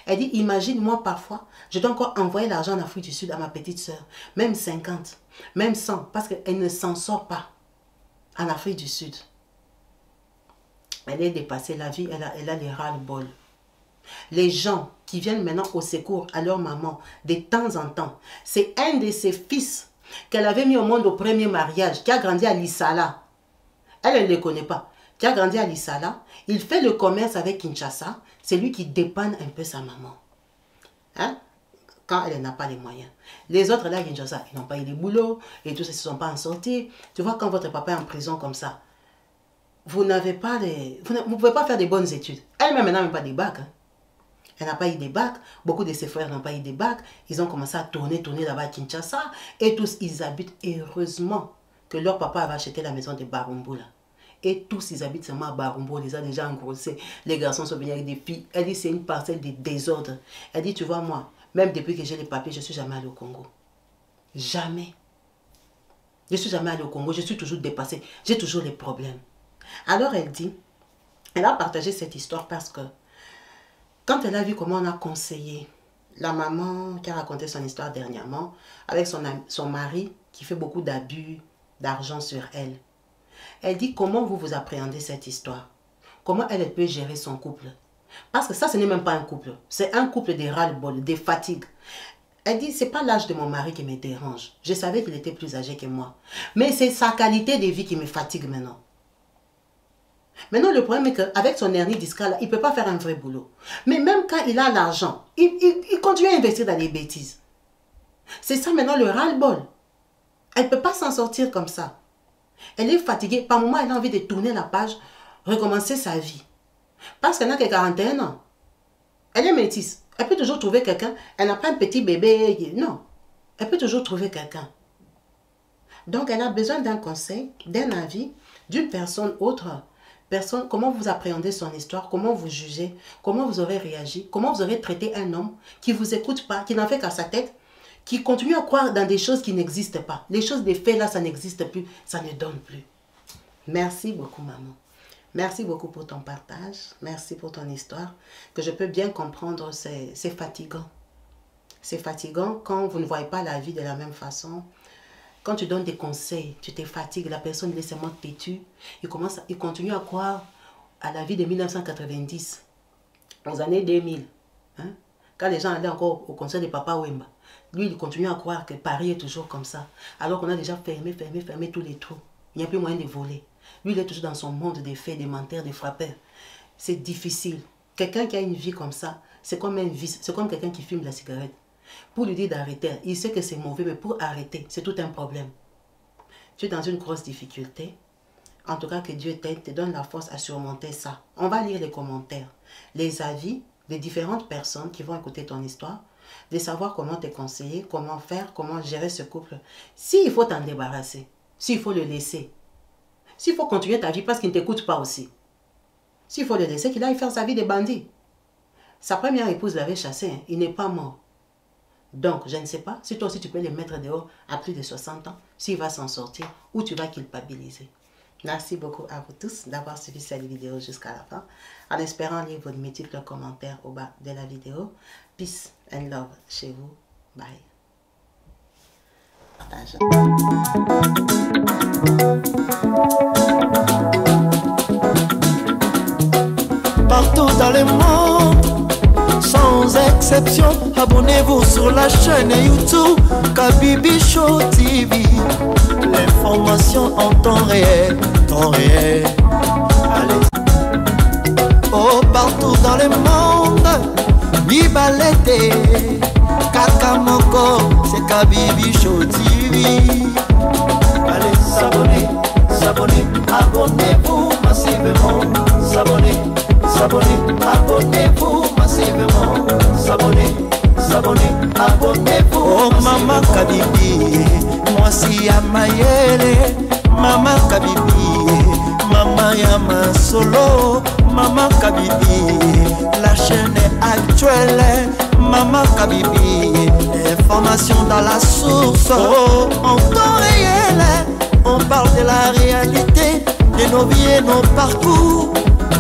Elle dit, imagine moi parfois, je dois encore envoyer l'argent en Afrique du Sud à ma petite sœur, même 50, même 100, parce qu'elle ne s'en sort pas en Afrique du Sud. Elle est dépassée, la vie, elle a les ras-le-bol. Les gens qui viennent maintenant au secours à leur maman, de temps en temps, c'est un de ses fils qu'elle avait mis au monde au premier mariage, qui a grandi à Lissala. Elle ne le connaît pas. Qui a grandi à Lissala. Il fait le commerce avec Kinshasa. C'est lui qui dépanne un peu sa maman. Hein? Quand elle n'a pas les moyens. Les autres là, Kinshasa, ils n'ont pas eu de boulot. Et tous, ils ne se sont pas en sortis. Tu vois, quand votre papa est en prison comme ça, vous n'avez pas les... Vous ne pouvez pas faire de bonnes études. Elle-même n'a même pas des bacs. Hein. Elle n'a pas eu des bacs. Beaucoup de ses frères n'ont pas eu des bacs. Ils ont commencé à tourner là-bas à Kinshasa. Et tous, ils habitent. Heureusement que leur papa avait acheté la maison de Barumbu là. Et tous, ils habitent seulement à Barumbu. On les a déjà engrossés. Les garçons sont venus avec des filles. Elle dit, c'est une parcelle de désordre. Elle dit, tu vois, moi, même depuis que j'ai les papiers, je ne suis jamais allée au Congo. Jamais. Je ne suis jamais allée au Congo. Je suis toujours dépassée. J'ai toujours les problèmes. Alors, elle dit, elle a partagé cette histoire parce que quand elle a vu comment on a conseillé la maman qui a raconté son histoire dernièrement, avec son mari qui fait beaucoup d'abus d'argent sur elle, elle dit comment vous appréhendez cette histoire? Comment elle peut gérer son couple? Parce que ça, ce n'est même pas un couple. C'est un couple de ras-le-bol, des fatigues. Elle dit, ce n'est pas l'âge de mon mari qui me dérange. Je savais qu'il était plus âgé que moi. Mais c'est sa qualité de vie qui me fatigue maintenant. Maintenant, le problème est qu'avec son hernie discale, il ne peut pas faire un vrai boulot. Mais même quand il a l'argent, il continue à investir dans les bêtises. C'est ça maintenant le ras-le-bol. Elle ne peut pas s'en sortir comme ça. Elle est fatiguée. Par moment, elle a envie de tourner la page, recommencer sa vie. Parce qu'elle n'a que 41 ans. Elle est métisse. Elle peut toujours trouver quelqu'un. Elle n'a pas un petit bébé. Non. Elle peut toujours trouver quelqu'un. Donc, elle a besoin d'un conseil, d'un avis, d'une personne autre. Comment vous appréhendez son histoire, comment vous jugez, comment vous aurez réagi, comment vous aurez traité un homme qui ne vous écoute pas, qui n'en fait qu'à sa tête, qui continue à croire dans des choses qui n'existent pas. Les choses des faits là, ça n'existe plus, ça ne donne plus. Merci beaucoup maman. Merci beaucoup pour ton partage, merci pour ton histoire, que je peux bien comprendre, c'est fatigant. C'est fatigant quand vous ne voyez pas la vie de la même façon. Quand tu donnes des conseils, tu te fatigues, la personne est seulement têtue. Il continue à croire à la vie de 1990, aux années 2000. Hein? Quand les gens allaient encore au concert de Papa Wemba, lui, il continue à croire que Paris est toujours comme ça. Alors qu'on a déjà fermé tous les trous. Il n'y a plus moyen de voler. Lui, il est toujours dans son monde des faits, des menteurs, des frappeurs. C'est difficile. Quelqu'un qui a une vie comme ça, c'est comme un vice. C'est comme quelqu'un qui fume la cigarette. Pour lui dire d'arrêter, il sait que c'est mauvais, mais pour arrêter, c'est tout un problème. Tu es dans une grosse difficulté. En tout cas, que Dieu t'aide, te donne la force à surmonter ça. On va lire les commentaires, les avis des différentes personnes qui vont écouter ton histoire, de savoir comment te conseiller, comment faire, comment gérer ce couple. S'il faut t'en débarrasser, s'il faut le laisser, s'il faut continuer ta vie parce qu'il ne t'écoute pas aussi, s'il faut le laisser, qu'il aille faire sa vie de bandit. Sa première épouse l'avait chassé, hein. Il n'est pas mort. Donc, je ne sais pas si toi aussi tu peux les mettre dehors à plus de 60 ans, s'il va s'en sortir ou tu vas culpabiliser. Merci beaucoup à vous tous d'avoir suivi cette vidéo jusqu'à la fin. En espérant lire vos multiples commentaires au bas de la vidéo. Peace and love chez vous. Bye. Partage. Partout dans le monde, sans exception, abonnez-vous sur la chaîne YouTube Kabibi Show TV. L'information en temps réel, Allez. Oh, partout dans le monde, Bibalete, Kakamoko, c'est Kabibi Show TV. Allez, s'abonner, abonnez-vous massivement, s'abonner, abonnez-vous massivement, s'abonner, abonnez-vous. Oh Mama Kabibi, moi si ya mayele, Mama Kabibi, Mama Yama Solo, Mama Kabibi, la chaîne est actuelle, Mama Kabibi, information dans la source, oh, en temps réel, on parle de la réalité, de nos vies et nos parcours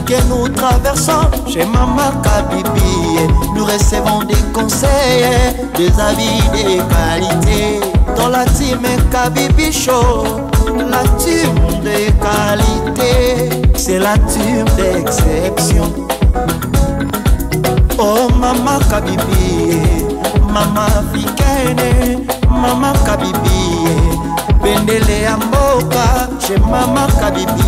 que nous traversons chez Mama Kabibi. Nous recevons des conseils, des avis de qualité. Dans la team Kabibi Show, la team de qualité, c'est la team d'exception. Oh Mama Kabibi, Mama africaine, Mama Kabibi, Bendele ya mboka chez Mama Kabibi.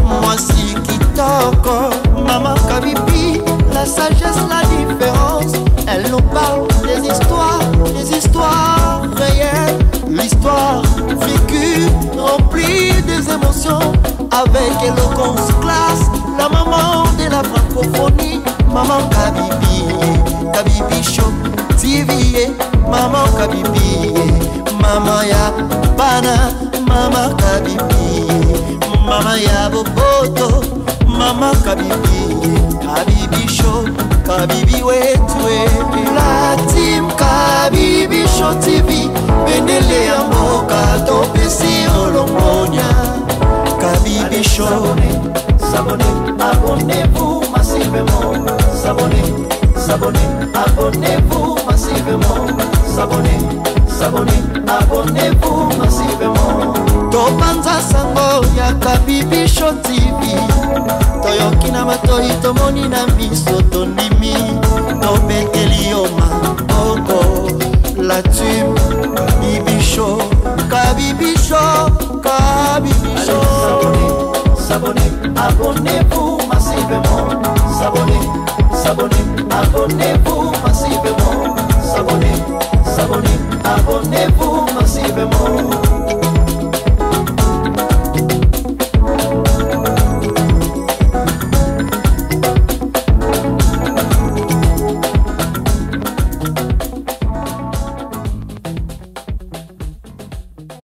Moi si kitoko, Mama Kabibi, la sagesse, la différence. Elle nous parle des histoires réelles, l'histoire vécue, remplie des émotions, avec éloquence classe, la maman de la francophonie, Maman Kabibi, Kabibi Show TV, Maman Kabibi, Mama ya bana, Mama Kabibi, Mama ya boboto, Mama Kabibi, Kabibi Show, Kabibi wetwe. La team Kabibi Show TV, Bendele ya mboka, topesi olongonya. Kabibi Show, abonnez-vous massivement, abonnez-vous massivement, abonnez-vous massivement. Topanza sango ya Kabibi Show TV, toyoki na matoi tomoni na miso tondimi, tobeteli yo maboko. La team Kabibi Show, Kabibi Show, Kabibi Show. Abonnez-vous massivement, abonnez-vous massivement, abonnez-vous massivement.